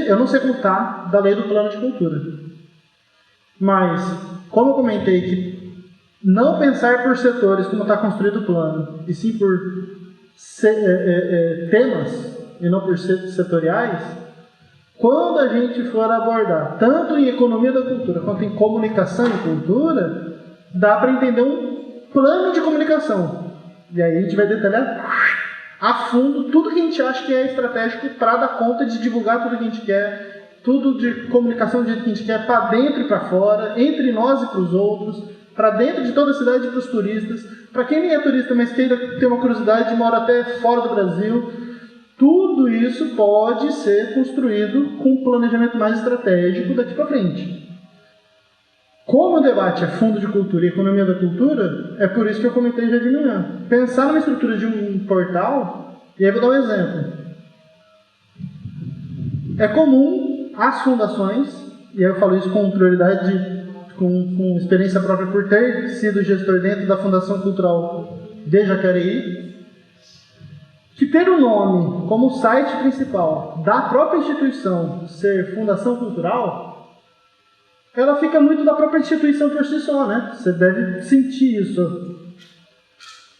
eu não sei como está da lei do plano de cultura, mas, como eu comentei, que não pensar por setores como está construído o plano, e sim por temas, e não por setoriais, quando a gente for abordar, tanto em economia da cultura, quanto em comunicação e cultura, dá para entender um plano de comunicação. E aí a gente vai detalhar a fundo tudo que a gente acha que é estratégico para dar conta de divulgar tudo que a gente quer, tudo de comunicação do jeito que a gente quer, para dentro e para fora, entre nós e para os outros, para dentro de toda a cidade e para os turistas, para quem nem é turista, mas queira ter uma curiosidade e mora até fora do Brasil. Tudo isso pode ser construído com um planejamento mais estratégico daqui para frente. Como o debate é fundo de cultura e economia da cultura, é por isso que eu comentei já de manhã. Pensar numa estrutura de um portal, e aí vou dar um exemplo. É comum as fundações, e aí eu falo isso com prioridade, com experiência própria por ter sido gestor dentro da Fundação Cultural de Jacareí, que ter o nome como site principal da própria instituição ser Fundação Cultural, ela fica muito da própria instituição por si só, né? Você deve sentir isso.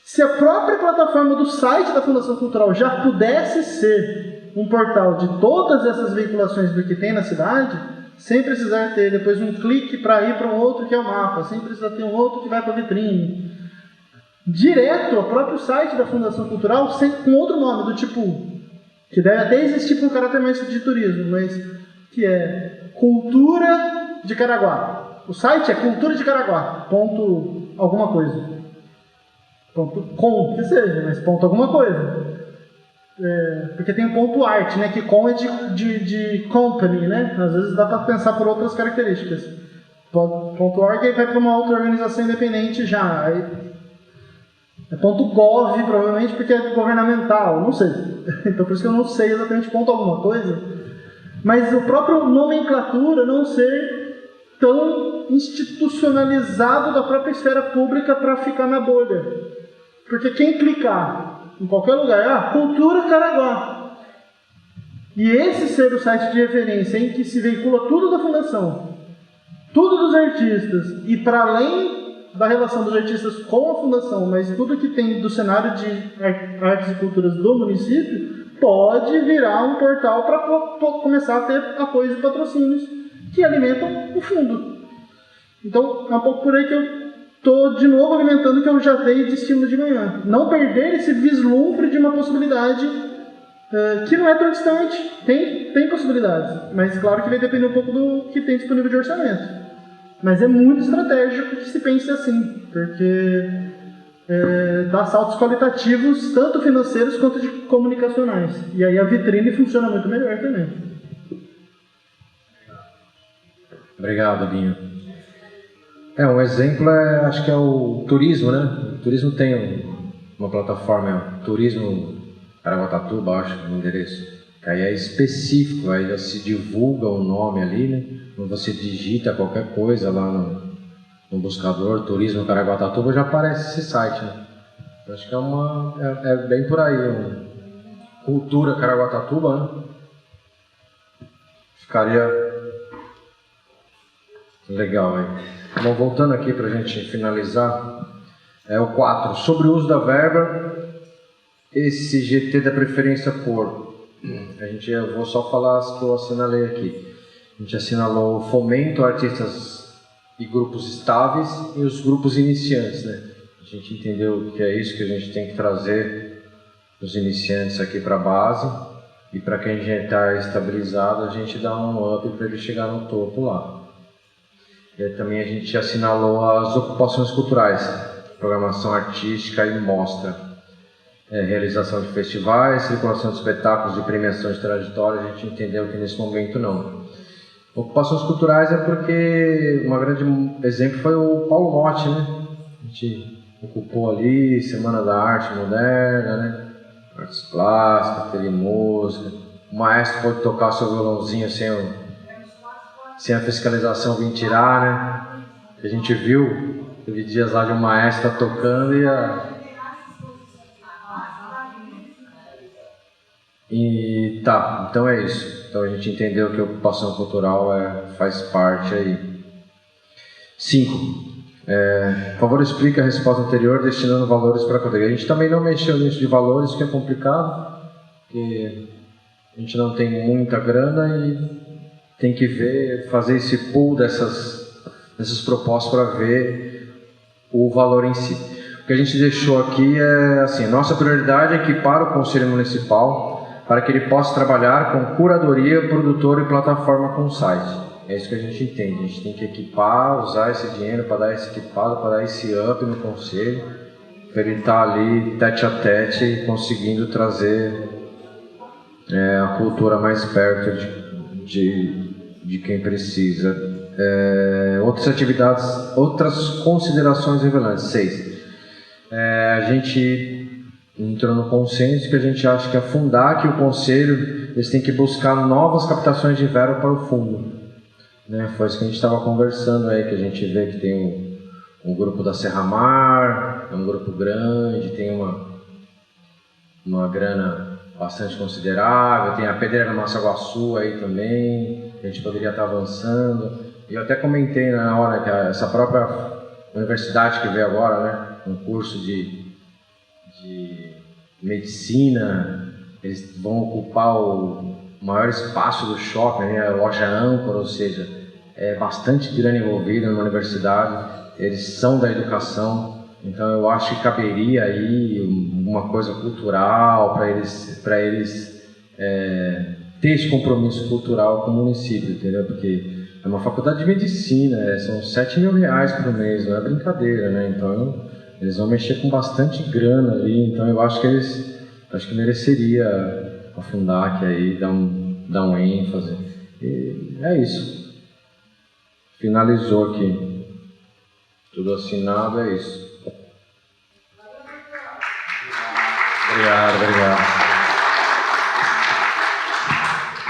Se a própria plataforma do site da Fundação Cultural já pudesse ser um portal de todas essas veiculações do que tem na cidade, sem precisar ter depois um clique para ir para um outro que é o mapa, sem precisar ter um outro que vai para a vitrine, direto ao próprio site da Fundação Cultural, com outro nome, do tipo, que deve até existir para um caráter mais de turismo, mas que é Cultura de Caraguá. O site é Cultura de Caraguá, ponto alguma coisa. Ponto com, que seja, mas ponto alguma coisa. Porque tem o ponto art, né, que com é de company, né? Às vezes dá para pensar por outras características. Ponto org aí vai para uma outra organização independente já. Aí, é ponto .gov, provavelmente, porque é governamental, não sei. Então, por isso que eu não sei exatamente ponto alguma coisa. Mas o próprio nomenclatura não ser tão institucionalizado da própria esfera pública para ficar na bolha. Porque quem clicar em qualquer lugar, Cultura Caraguá, e esse ser o site de referência em que se veicula tudo da fundação, tudo dos artistas, e para além da relação dos artistas com a fundação, mas tudo que tem do cenário de artes e culturas do município, pode virar um portal para começar a ter apoios e patrocínios que alimentam o fundo. Então, é um pouco por aí que eu estou de novo alimentando o que eu já dei de estímulo de manhã. Não perder esse vislumbre de uma possibilidade que não é tão distante. Tem possibilidades, mas claro que vai depender um pouco do que tem disponível de orçamento. Mas é muito estratégico que se pense assim, porque dá saltos qualitativos, tanto financeiros quanto de comunicacionais. E aí a vitrine funciona muito melhor também. Obrigado, Binho. Um exemplo acho que é o turismo, né? O turismo tem uma plataforma, Turismo Caraguatatuba, acho, no endereço. Que aí é específico, aí já se divulga o nome ali, né? Quando você digita qualquer coisa lá no buscador, Turismo Caraguatatuba, já aparece esse site, né? Eu acho que é bem por aí, Cultura Caraguatatuba, né? Ficaria legal aí. Bom, voltando aqui para a gente finalizar, o 4, sobre o uso da verba, esse GT dá preferência por Eu vou só falar as que eu assinalei aqui. A gente assinalou o fomento a artistas e grupos estáveis e os grupos iniciantes, né? A gente entendeu que é isso que a gente tem que trazer os iniciantes aqui para a base, e para quem já está estabilizado, a gente dá um up para ele chegar no topo lá. E aí também a gente assinalou as ocupações culturais, programação artística e mostra, realização de festivais, circulação de espetáculos de premiação de trajetória. A gente entendeu que nesse momento não. Ocupações culturais é porque um grande exemplo foi o Paulo Motti, né? A gente ocupou ali Semana da Arte Moderna, né? Artes plásticas, teve música. O maestro pode tocar seu violãozinho sem a fiscalização vir tirar, né? A gente viu, teve dias lá de um maestro tocando e tá, então é isso. Então a gente entendeu que a ocupação cultural faz parte aí. 5. Por favor, explique a resposta anterior destinando valores para a categoria. A gente também não mexeu nisso de valores, que é complicado, porque a gente não tem muita grana e tem que fazer esse pool dessas propostas para ver o valor em si. O que a gente deixou aqui é assim: nossa prioridade é equipar o Conselho Municipal para que ele possa trabalhar com curadoria, produtor e plataforma com site. É isso que a gente entende. A gente tem que equipar, usar esse dinheiro para dar esse equipado, para dar esse up no Conselho, para ele estar ali tete a tete, conseguindo trazer a cultura mais perto de quem precisa. Outras atividades, outras considerações relevantes. 6. A gente entrou no consenso que a gente acha que a Fundac e o Conselho eles têm que buscar novas captações de verba para o fundo, né? Foi isso que a gente estava conversando aí, que a gente vê que tem um grupo da Serra Mar, é um grupo grande, tem uma grana bastante considerável, tem a Pedreira Massaguaçu aí também, a gente poderia estar avançando. E eu até comentei na hora que essa própria universidade que veio agora, né, um curso de medicina, eles vão ocupar o maior espaço do shopping, né, a loja âncora, ou seja, é bastante grana envolvida na universidade, eles são da educação, então eu acho que caberia aí uma coisa cultural para eles ter esse compromisso cultural com o município, entendeu? Porque é uma faculdade de medicina, são R$7 mil por mês, não é brincadeira, né? Então eles vão mexer com bastante grana ali, então eu acho que mereceria a Fundac aí dar um ênfase. E é isso. Finalizou aqui. Tudo assinado, é isso. Obrigado.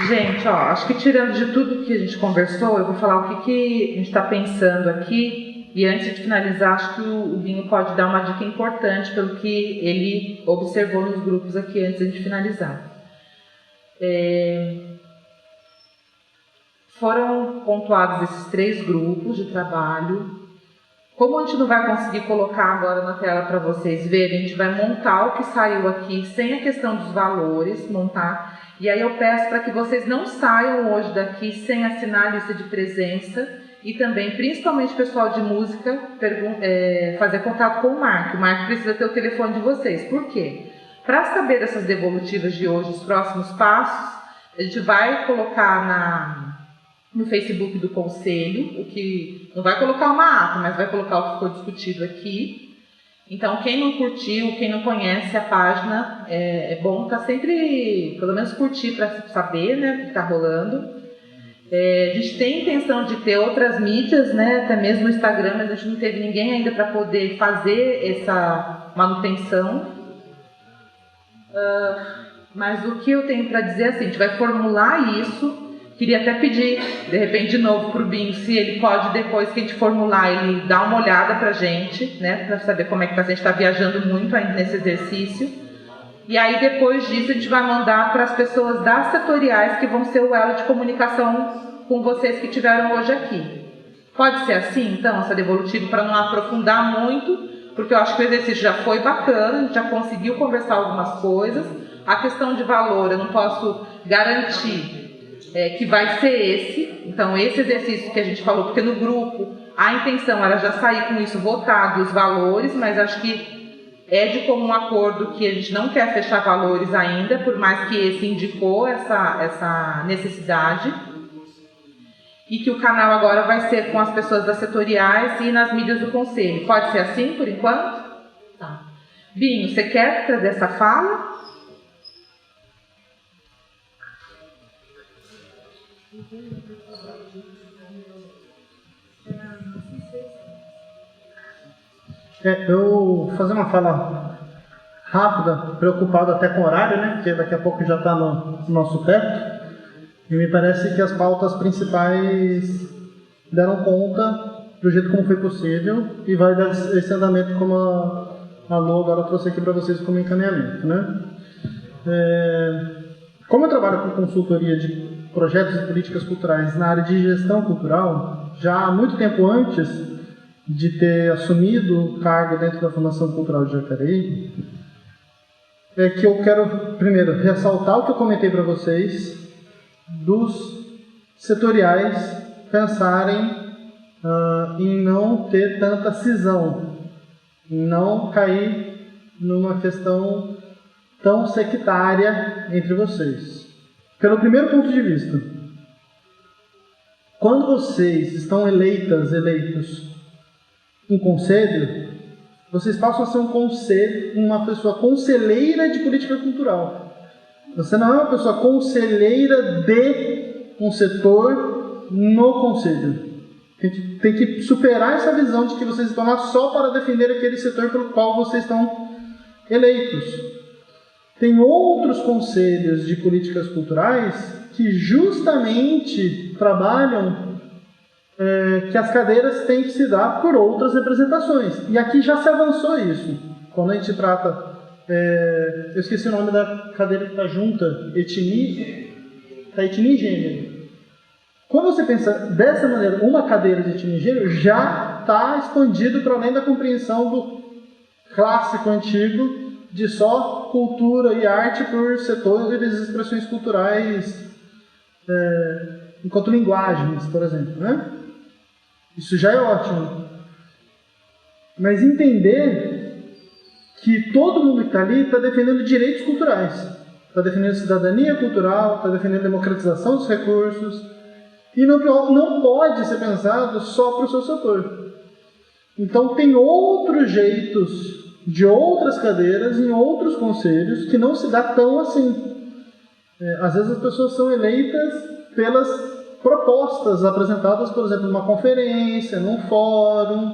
Gente, acho que tirando de tudo que a gente conversou, eu vou falar o que a gente está pensando aqui. E antes de finalizar, acho que o Binho pode dar uma dica importante pelo que ele observou nos grupos aqui antes de finalizar. Foram pontuados esses 3 grupos de trabalho. Como a gente não vai conseguir colocar agora na tela para vocês verem, a gente vai montar o que saiu aqui sem a questão dos valores, montar. E aí eu peço para que vocês não saiam hoje daqui sem assinar a lista de presença. E também, principalmente o pessoal de música, fazer contato com o Marco. O Marco precisa ter o telefone de vocês. Por quê? Para saber dessas devolutivas de hoje, os próximos passos, a gente vai colocar no Facebook do Conselho, o que não vai colocar uma ata, mas vai colocar o que ficou discutido aqui. Então, quem não curtiu, quem não conhece a página, é bom estar sempre, pelo menos curtir para saber, né, o que está rolando. A gente tem intenção de ter outras mídias, né, até mesmo no Instagram, mas a gente não teve ninguém ainda para poder fazer essa manutenção. Mas o que eu tenho para dizer é assim, a gente vai formular isso. Queria até pedir, de repente, de novo para o Binho, se ele pode, depois que a gente formular, ele dar uma olhada para a gente, né, para saber como é que a gente está viajando muito ainda nesse exercício. E aí, depois disso, a gente vai mandar para as pessoas das setoriais que vão ser o elo de comunicação com vocês que tiveram hoje aqui. Pode ser assim, então, essa devolutiva, para não aprofundar muito, porque eu acho que o exercício já foi bacana, a gente já conseguiu conversar algumas coisas, A questão de valor, eu não posso garantir que vai ser esse. Então, esse exercício que a gente falou, porque no grupo a intenção era já sair com isso votado, os valores, mas acho que é de comum acordo que a gente não quer fechar valores ainda, por mais que esse indicou essa necessidade. E que o canal agora vai ser com as pessoas das setoriais e nas mídias do conselho. Pode ser assim, por enquanto? Tá. Binho, você quer trazer essa fala? Eu vou fazer uma fala rápida, preocupado até com o horário, né? Porque daqui a pouco já está no nosso teto. E me parece que as pautas principais deram conta do jeito como foi possível e vai dar esse andamento como a Lu agora trouxe aqui para vocês como encaminhamento, né? Como eu trabalho com consultoria de projetos e políticas culturais na área de gestão cultural, já há muito tempo antes de ter assumido o cargo dentro da Fundação Cultural de Jacareí, é que eu quero, primeiro, ressaltar o que eu comentei para vocês, dos setoriais pensarem em não ter tanta cisão, em não cair numa questão tão sectária entre vocês. Pelo primeiro ponto de vista, quando vocês estão eleitos em conselho, vocês passam a ser uma pessoa conselheira de política cultural. Você não é uma pessoa conselheira de um setor no conselho. Tem que superar essa visão de que vocês estão lá só para defender aquele setor pelo qual vocês estão eleitos. Tem outros conselhos de políticas culturais que justamente trabalham que as cadeiras têm que se dar por outras representações. E aqui já se avançou isso. Quando a gente trata... eu esqueci o nome da cadeira que está junta, etnia e gênero. Quando você pensa dessa maneira, uma cadeira de etnia e gênero já está expandido para além da compreensão do clássico antigo de só cultura e arte por setores e expressões culturais enquanto linguagens, por exemplo, né? Isso já é ótimo. Mas entender que todo mundo que está ali está defendendo direitos culturais, está defendendo cidadania cultural, está defendendo a democratização dos recursos, e não pode ser pensado só para o seu setor. Então tem outros jeitos de outras cadeiras em outros conselhos que não se dá tão assim. Às vezes as pessoas são eleitas pelas propostas apresentadas, por exemplo, numa conferência, num fórum,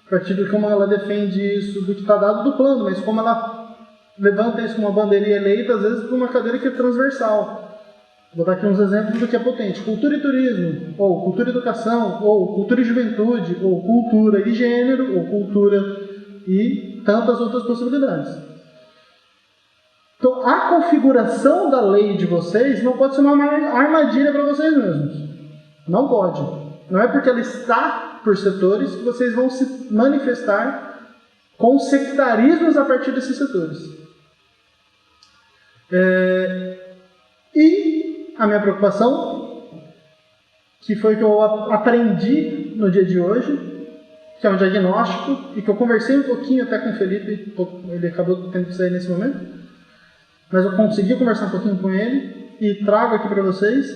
a partir de como ela defende isso, do que está dado do plano, mas como ela levanta isso como uma bandeira eleita, às vezes, para uma cadeira que é transversal. Vou dar aqui uns exemplos do que é potente. Cultura e turismo, ou cultura e educação, ou cultura e juventude, ou cultura e gênero, ou cultura e tantas outras possibilidades. Então, a configuração da lei de vocês não pode ser uma armadilha para vocês mesmos. Não pode. Não é porque ela está por setores que vocês vão se manifestar com sectarismos a partir desses setores. E a minha preocupação, que foi o que eu aprendi no dia de hoje, que é um diagnóstico, e que eu conversei um pouquinho até com o Felipe, ele acabou tendo que sair nesse momento, mas eu consegui conversar um pouquinho com ele, e trago aqui para vocês,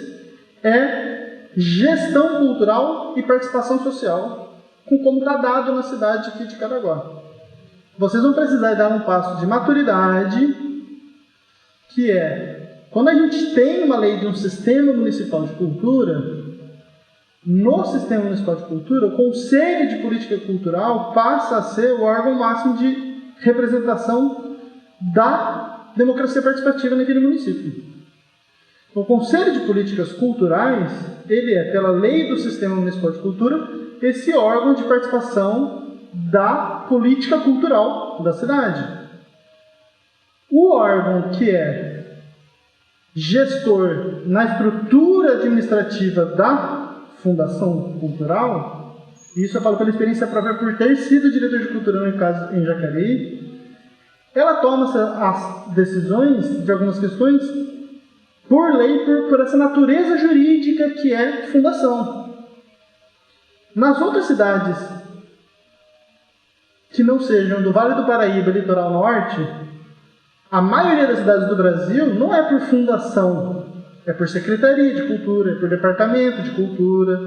gestão cultural e participação social, com como está dado na cidade aqui de Caraguá. Vocês vão precisar dar um passo de maturidade, que quando a gente tem uma lei de um sistema municipal de cultura, no sistema municipal de cultura, o Conselho de Política Cultural passa a ser o órgão máximo de representação da democracia participativa naquele município. O Conselho de Políticas Culturais, ele é, pela lei do Sistema Municipal de Cultura, esse órgão de participação da política cultural da cidade. O órgão que é gestor na estrutura administrativa da Fundação Cultural, isso eu falo pela experiência própria por ter sido diretor de cultura no caso em Jacareí, ela toma as decisões de algumas questões por lei, por essa natureza jurídica que é fundação. Nas outras cidades que não sejam do Vale do Paraíba, Litoral Norte, a maioria das cidades do Brasil não é por fundação, é por Secretaria de Cultura, é por Departamento de Cultura,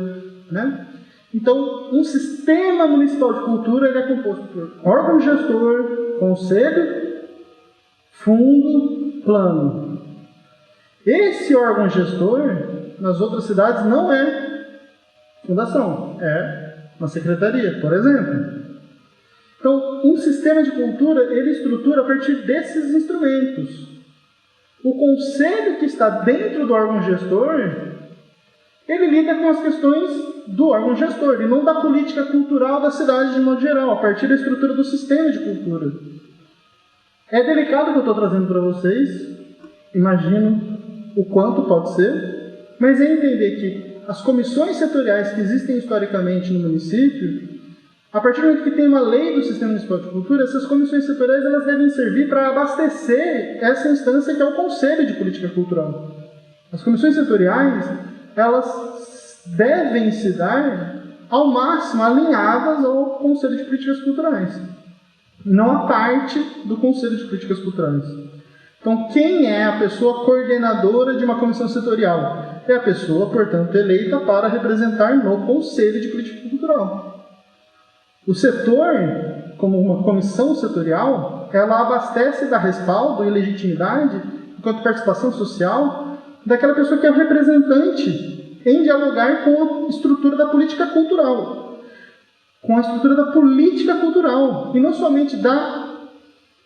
né? Então, um sistema municipal de cultura ele é composto por órgão gestor, conselho, fundo, plano. Esse órgão gestor, nas outras cidades, não é fundação, é uma secretaria, por exemplo. Então, um sistema de cultura, ele estrutura a partir desses instrumentos. O conselho que está dentro do órgão gestor, ele lida com as questões do órgão gestor, e não da política cultural da cidade de modo geral, a partir da estrutura do sistema de cultura. É delicado o que eu estou trazendo para vocês, imagino o quanto pode ser, mas é entender que as comissões setoriais que existem historicamente no município, a partir do momento que tem uma lei do Sistema Municipal de Cultura, essas comissões setoriais elas devem servir para abastecer essa instância que é o Conselho de Política Cultural. As comissões setoriais, elas devem se dar ao máximo alinhadas ao Conselho de Políticas Culturais, não a parte do Conselho de Políticas Culturais. Então, quem é a pessoa coordenadora de uma comissão setorial? É a pessoa, portanto, eleita para representar no Conselho de Política Cultural. O setor, como uma comissão setorial, ela abastece da respaldo e legitimidade, enquanto participação social, daquela pessoa que é o representante em dialogar com a estrutura da política cultural, com a estrutura da política cultural, e não somente da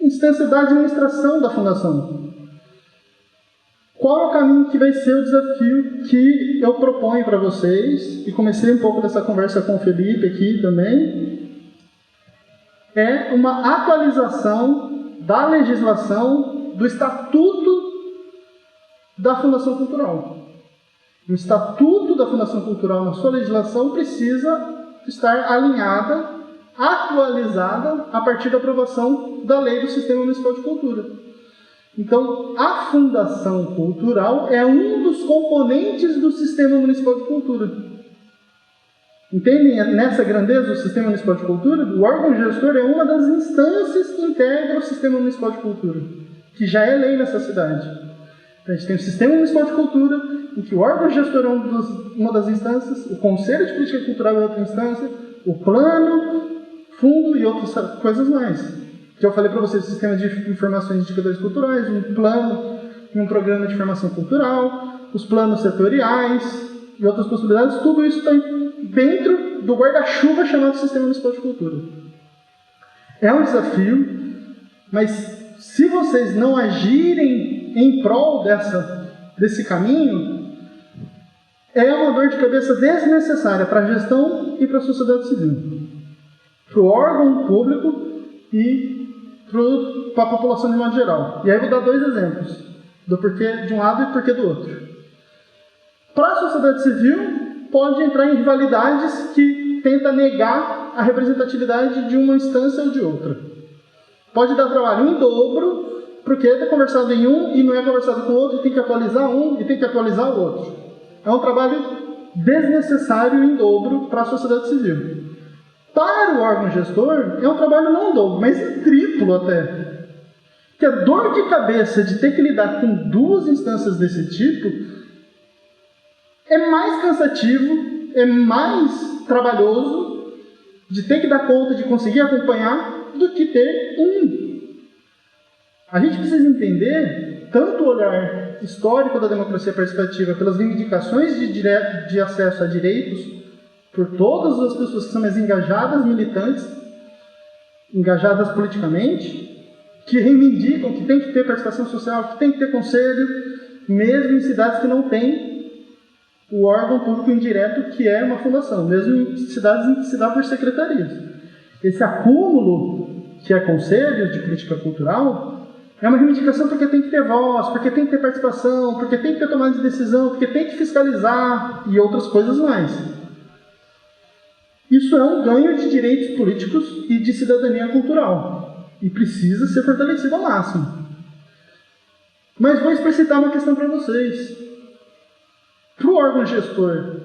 instância da administração da fundação. Qual é o caminho que vai ser o desafio que eu proponho para vocês, e comecei um pouco dessa conversa com o Felipe aqui também, é uma atualização da legislação do Estatuto da Fundação Cultural. O Estatuto da Fundação Cultural, na sua legislação, precisa estar alinhada, atualizada, a partir da aprovação da Lei do Sistema Municipal de Cultura. Então, a Fundação Cultural é um dos componentes do Sistema Municipal de Cultura. Entendem nessa grandeza do Sistema Municipal de Cultura? O órgão gestor é uma das instâncias que integra o Sistema Municipal de Cultura, que já é lei nessa cidade. Então, a gente tem o Sistema Municipal de Cultura, em que o órgão gestor é uma das instâncias, o Conselho de Política Cultural é outra instância, o plano, fundo e outras coisas mais. Que eu falei para vocês, o Sistema de Informações e Indicadores Culturais, um plano e um programa de formação cultural, os planos setoriais e outras possibilidades, tudo isso está dentro do guarda-chuva chamado Sistema Municipal de Cultura. É um desafio, mas se vocês não agirem em prol desse caminho, é uma dor de cabeça desnecessária para a gestão e para a sociedade civil, para o órgão público e para a população de modo geral. E aí eu vou dar 2 exemplos, do porquê de um lado e do porquê do outro. Para a sociedade civil, pode entrar em rivalidades que tenta negar a representatividade de uma instância ou de outra. Pode dar trabalho em dobro, porque é conversado em um e não é conversado com o outro, e tem que atualizar um e tem que atualizar o outro. É um trabalho desnecessário em dobro para a sociedade civil. Para o órgão gestor, é um trabalho não em dobro, mas em triplo até. Que a dor de cabeça de ter que lidar com 2 instâncias desse tipo é mais cansativo, é mais trabalhoso de ter que dar conta, de conseguir acompanhar, do que ter um. A gente precisa entender tanto o olhar histórico da democracia participativa pelas reivindicações de acesso a direitos por todas as pessoas que são mais engajadas, militantes, engajadas politicamente, que reivindicam que tem que ter participação social, que tem que ter conselho, mesmo em cidades que não têm o órgão público indireto, que é uma fundação, mesmo em cidades em que se dá por secretarias. Esse acúmulo, que é conselho de política cultural, é uma reivindicação porque tem que ter voz, porque tem que ter participação, porque tem que ter tomada de decisão, porque tem que fiscalizar e outras coisas mais. Isso é um ganho de direitos políticos e de cidadania cultural. e precisa ser fortalecido ao máximo. Mas vou explicitar uma questão para vocês. Para o órgão gestor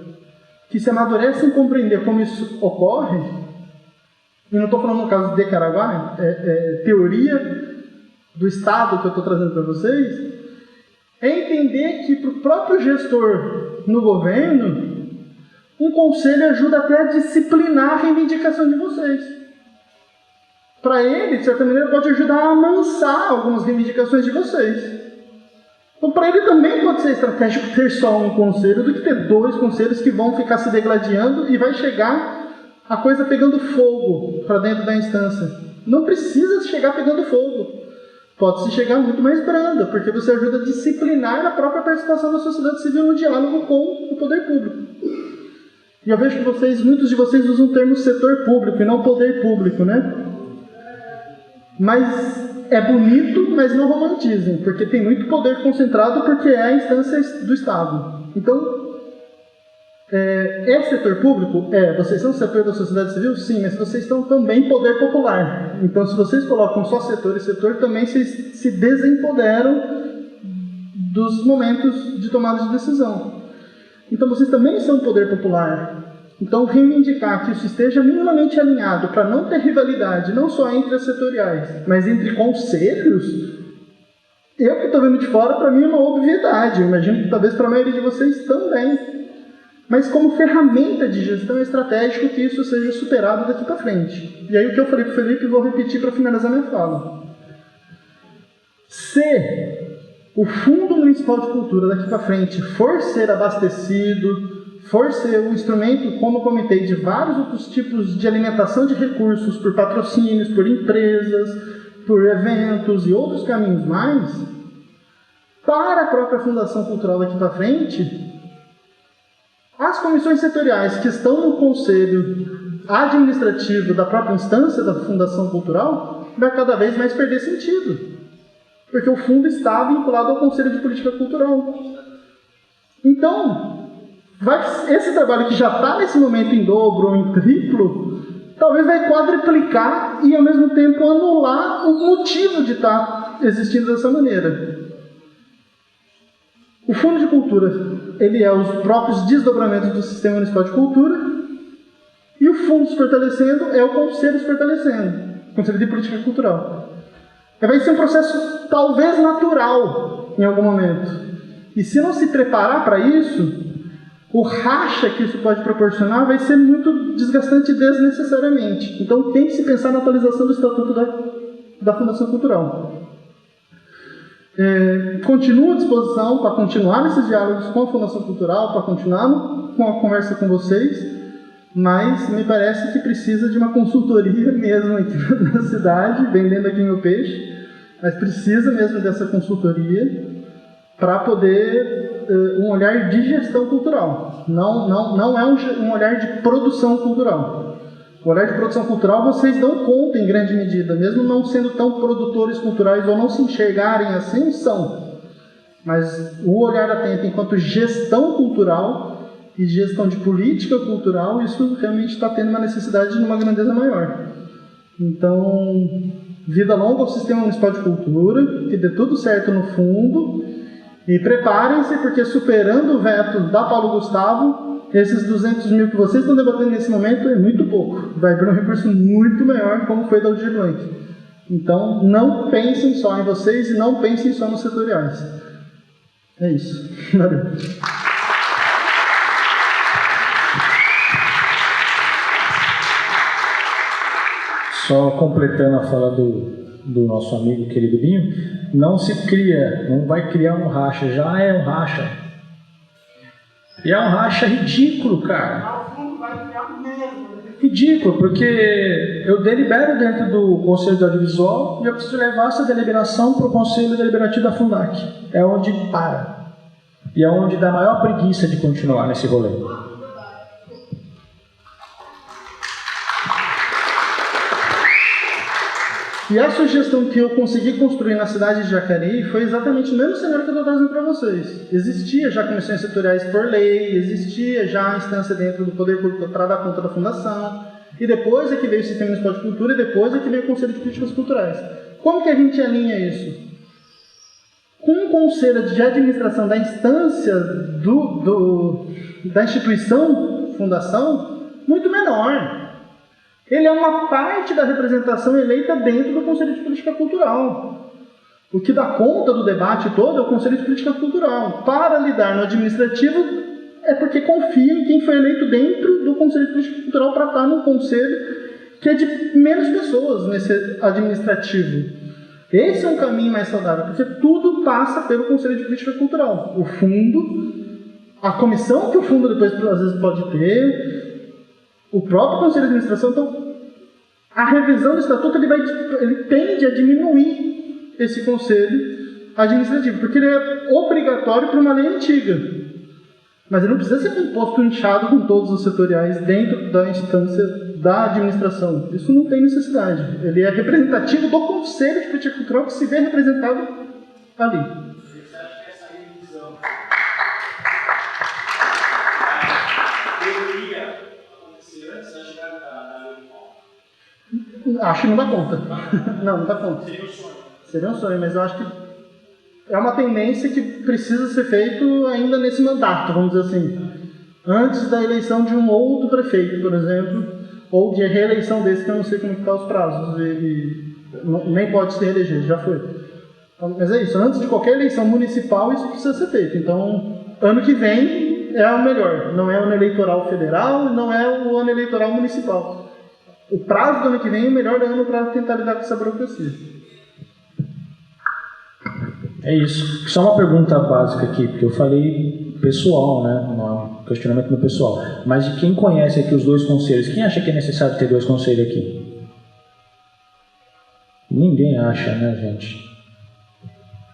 que se amadurece em compreender como isso ocorre, e não estou falando no caso de Caraguá, é teoria do Estado que eu estou trazendo para vocês, é entender que para o próprio gestor no governo, um conselho ajuda até a disciplinar a reivindicação de vocês. Para ele, de certa maneira, pode ajudar a amansar algumas reivindicações de vocês. Então, para ele também pode ser estratégico ter só um conselho do que ter 2 conselhos que vão ficar se degladiando e vai chegar a coisa pegando fogo para dentro da instância. Não precisa chegar pegando fogo. Pode-se chegar muito mais branda, porque você ajuda a disciplinar a própria participação da sociedade civil no diálogo com o poder público. E eu vejo que muitos de vocês usam o termo setor público e não poder público, né? Mas é bonito, mas não romantizem, porque tem muito poder concentrado porque é a instância do Estado. Então, é setor público? Vocês são setor da sociedade civil? Sim, mas vocês estão também poder popular. Então, se vocês colocam só setor e setor, também vocês se desempoderam dos momentos de tomada de decisão. Então, vocês também são poder popular. Então, reivindicar que isso esteja minimamente alinhado para não ter rivalidade, não só entre as setoriais, mas entre conselhos, eu que estou vendo de fora, para mim é uma obviedade. Eu imagino que talvez para a maioria de vocês também. Mas como ferramenta de gestão é estratégico que isso seja superado daqui para frente. E aí o que eu falei para o Felipe, vou repetir para finalizar minha fala. Se o Fundo Municipal de Cultura daqui para frente for ser abastecido, for ser um instrumento, como eu comentei, de vários outros tipos de alimentação de recursos, por patrocínios, por empresas, por eventos e outros caminhos mais, para a própria Fundação Cultural daqui para frente, as comissões setoriais que estão no conselho administrativo da própria instância da Fundação Cultural vai cada vez mais perder sentido, porque o fundo está vinculado ao Conselho de Política Cultural. Então, esse trabalho que já está nesse momento em dobro ou em triplo, talvez vai quadriplicar e ao mesmo tempo anular o motivo de estar existindo dessa maneira. O Fundo de Cultura, ele é os próprios desdobramentos do Sistema Municipal de Cultura, e o Fundo se fortalecendo é o Conselho se fortalecendo, o Conselho de Política Cultural. Vai ser um processo talvez natural em algum momento. E se não se preparar para isso, o racha que isso pode proporcionar vai ser muito desgastante desnecessariamente. Então tem que se pensar na atualização do Estatuto da Fundação Cultural. Continuo à disposição para continuar nesses diálogos com a Fundação Cultural, para continuar com a conversa com vocês, mas me parece que precisa de uma consultoria mesmo aqui na cidade, vendendo aqui meu peixe, mas precisa mesmo dessa consultoria para poder um olhar de gestão cultural, não é um olhar de produção cultural. O olhar de produção cultural vocês dão conta em grande medida, mesmo não sendo tão produtores culturais ou não se enxergarem assim, são. Mas o olhar atento enquanto gestão cultural e gestão de política cultural, isso realmente está tendo uma necessidade de uma grandeza maior. Então, vida longa ao Sistema Municipal de Cultura, que dê tudo certo no fundo, e preparem-se, porque superando o veto da Paulo Gustavo, esses 200 mil que vocês estão debatendo nesse momento é muito pouco. Vai vir um recurso muito maior, como foi da Aldir Blanc. Então, não pensem só em vocês e não pensem só nos setoriais. É isso. Valeu. Só completando a fala do nosso amigo querido Binho, não vai criar um racha, já é um racha. E é um racha ridículo, cara. Ridículo, porque eu delibero dentro do Conselho de Audiovisual e eu preciso levar essa deliberação para o Conselho Deliberativo da Fundac. É onde para. E é onde dá a maior preguiça de continuar nesse rolê. E a sugestão que eu consegui construir na cidade de Jacareí foi exatamente o mesmo cenário que eu estou trazendo para vocês. Existia já comissões setoriais por lei, existia já a instância dentro do poder público para dar conta da fundação, E depois é que veio o Sistema Municipal de Cultura, e depois é que veio o Conselho de Políticas Culturais. Como que a gente alinha isso? Com o Conselho de Administração da instância da instituição, fundação, muito menor. Ele é uma parte da representação eleita dentro do Conselho de Política Cultural. O que dá conta do debate todo é o Conselho de Política Cultural. Para lidar no administrativo, é porque confia em quem foi eleito dentro do Conselho de Política Cultural para estar num conselho que é de menos pessoas nesse administrativo. Esse é um caminho mais saudável, porque tudo passa pelo Conselho de Política Cultural. O fundo, a comissão que o fundo depois às vezes pode ter, o próprio Conselho de Administração. Então, a revisão do Estatuto ele tende a diminuir esse Conselho Administrativo, porque ele é obrigatório para uma lei antiga. Mas ele não precisa ser composto inchado com todos os setoriais dentro da instância da administração. Isso não tem necessidade. Ele é representativo do Conselho de Política Cultural que se vê representado ali. Você acha que essa revisão deveria acontecer antes da chegada da lei? Acho que não dá conta. Não dá conta. Seria um sonho. Seria um sonho, mas eu acho que é uma tendência que precisa ser feito ainda nesse mandato, vamos dizer assim. Antes da eleição de um outro prefeito, por exemplo, ou de reeleição desse, que eu não sei como estão os prazos, nem pode se reeleger, já foi. Mas é isso, antes de qualquer eleição municipal, isso precisa ser feito. Então, ano que vem é o melhor, não é o ano eleitoral federal, não é o ano eleitoral municipal. O prazo do ano que vem é o melhor ano para tentar lidar com essa burocracia. É isso. Só uma pergunta básica aqui, porque eu falei pessoal, né? Um questionamento no pessoal. Mas de quem conhece aqui os dois conselhos, quem acha que é necessário ter dois conselhos aqui? Ninguém acha, né, gente?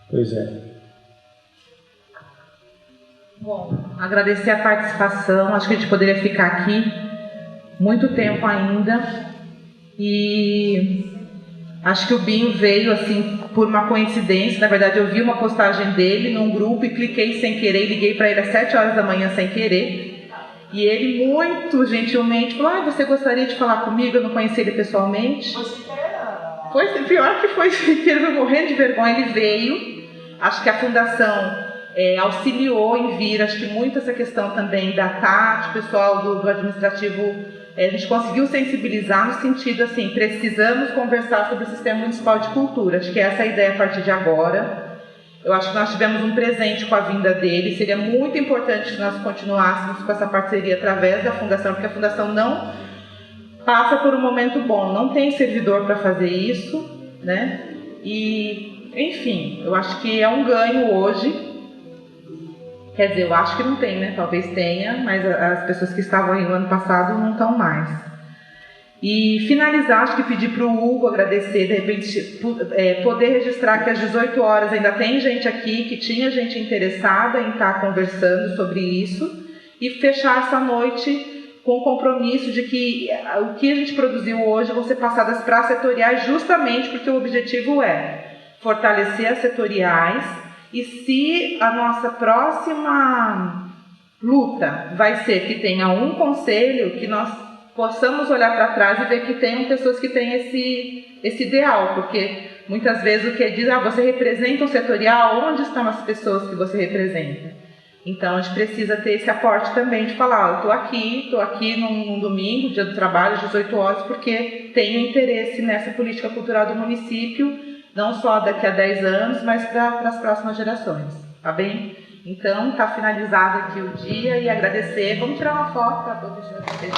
Pois é. Bom, agradecer a participação. Acho que a gente poderia ficar aqui muito tempo ainda. E acho que o Binho veio assim por uma coincidência. Na verdade, eu vi uma postagem dele num grupo e cliquei sem querer, liguei para ele às 7 horas da manhã sem querer. E ele muito gentilmente falou: você gostaria de falar comigo? Eu não conheci ele pessoalmente. Foi pior que foi sem querer, morrendo de vergonha. Ele veio. Acho que a fundação auxiliou em vir. Acho que muito essa questão também da Tati, pessoal do administrativo. A gente conseguiu sensibilizar no sentido assim, precisamos conversar sobre o Sistema Municipal de Cultura. Acho que essa é a ideia a partir de agora. Eu acho que nós tivemos um presente com a vinda dele. Seria muito importante que nós continuássemos com essa parceria através da Fundação, porque a Fundação não passa por um momento bom, não tem servidor para fazer isso, né? E, enfim, eu acho que é um ganho hoje. Quer dizer, eu acho que não tem, né? Talvez tenha, mas as pessoas que estavam aí no ano passado não estão mais. E finalizar, acho que pedir para o Hugo agradecer, de repente, poder registrar que às 18 horas ainda tem gente aqui, que tinha gente interessada em estar conversando sobre isso, e fechar essa noite com o compromisso de que o que a gente produziu hoje vão ser passadas para as setoriais, justamente porque o objetivo é fortalecer as setoriais. E se a nossa próxima luta vai ser que tenha um conselho, que nós possamos olhar para trás e ver que tenham pessoas que têm esse ideal, porque muitas vezes o que diz, você representa um setorial, onde estão as pessoas que você representa? Então a gente precisa ter esse aporte também de falar, eu estou aqui num domingo, dia do trabalho, às 18 horas, porque tenho interesse nessa política cultural do município, não só daqui a 10 anos, mas para as próximas gerações, tá bem? Então, está finalizado aqui o dia e agradecer. Vamos tirar uma foto para todos vocês.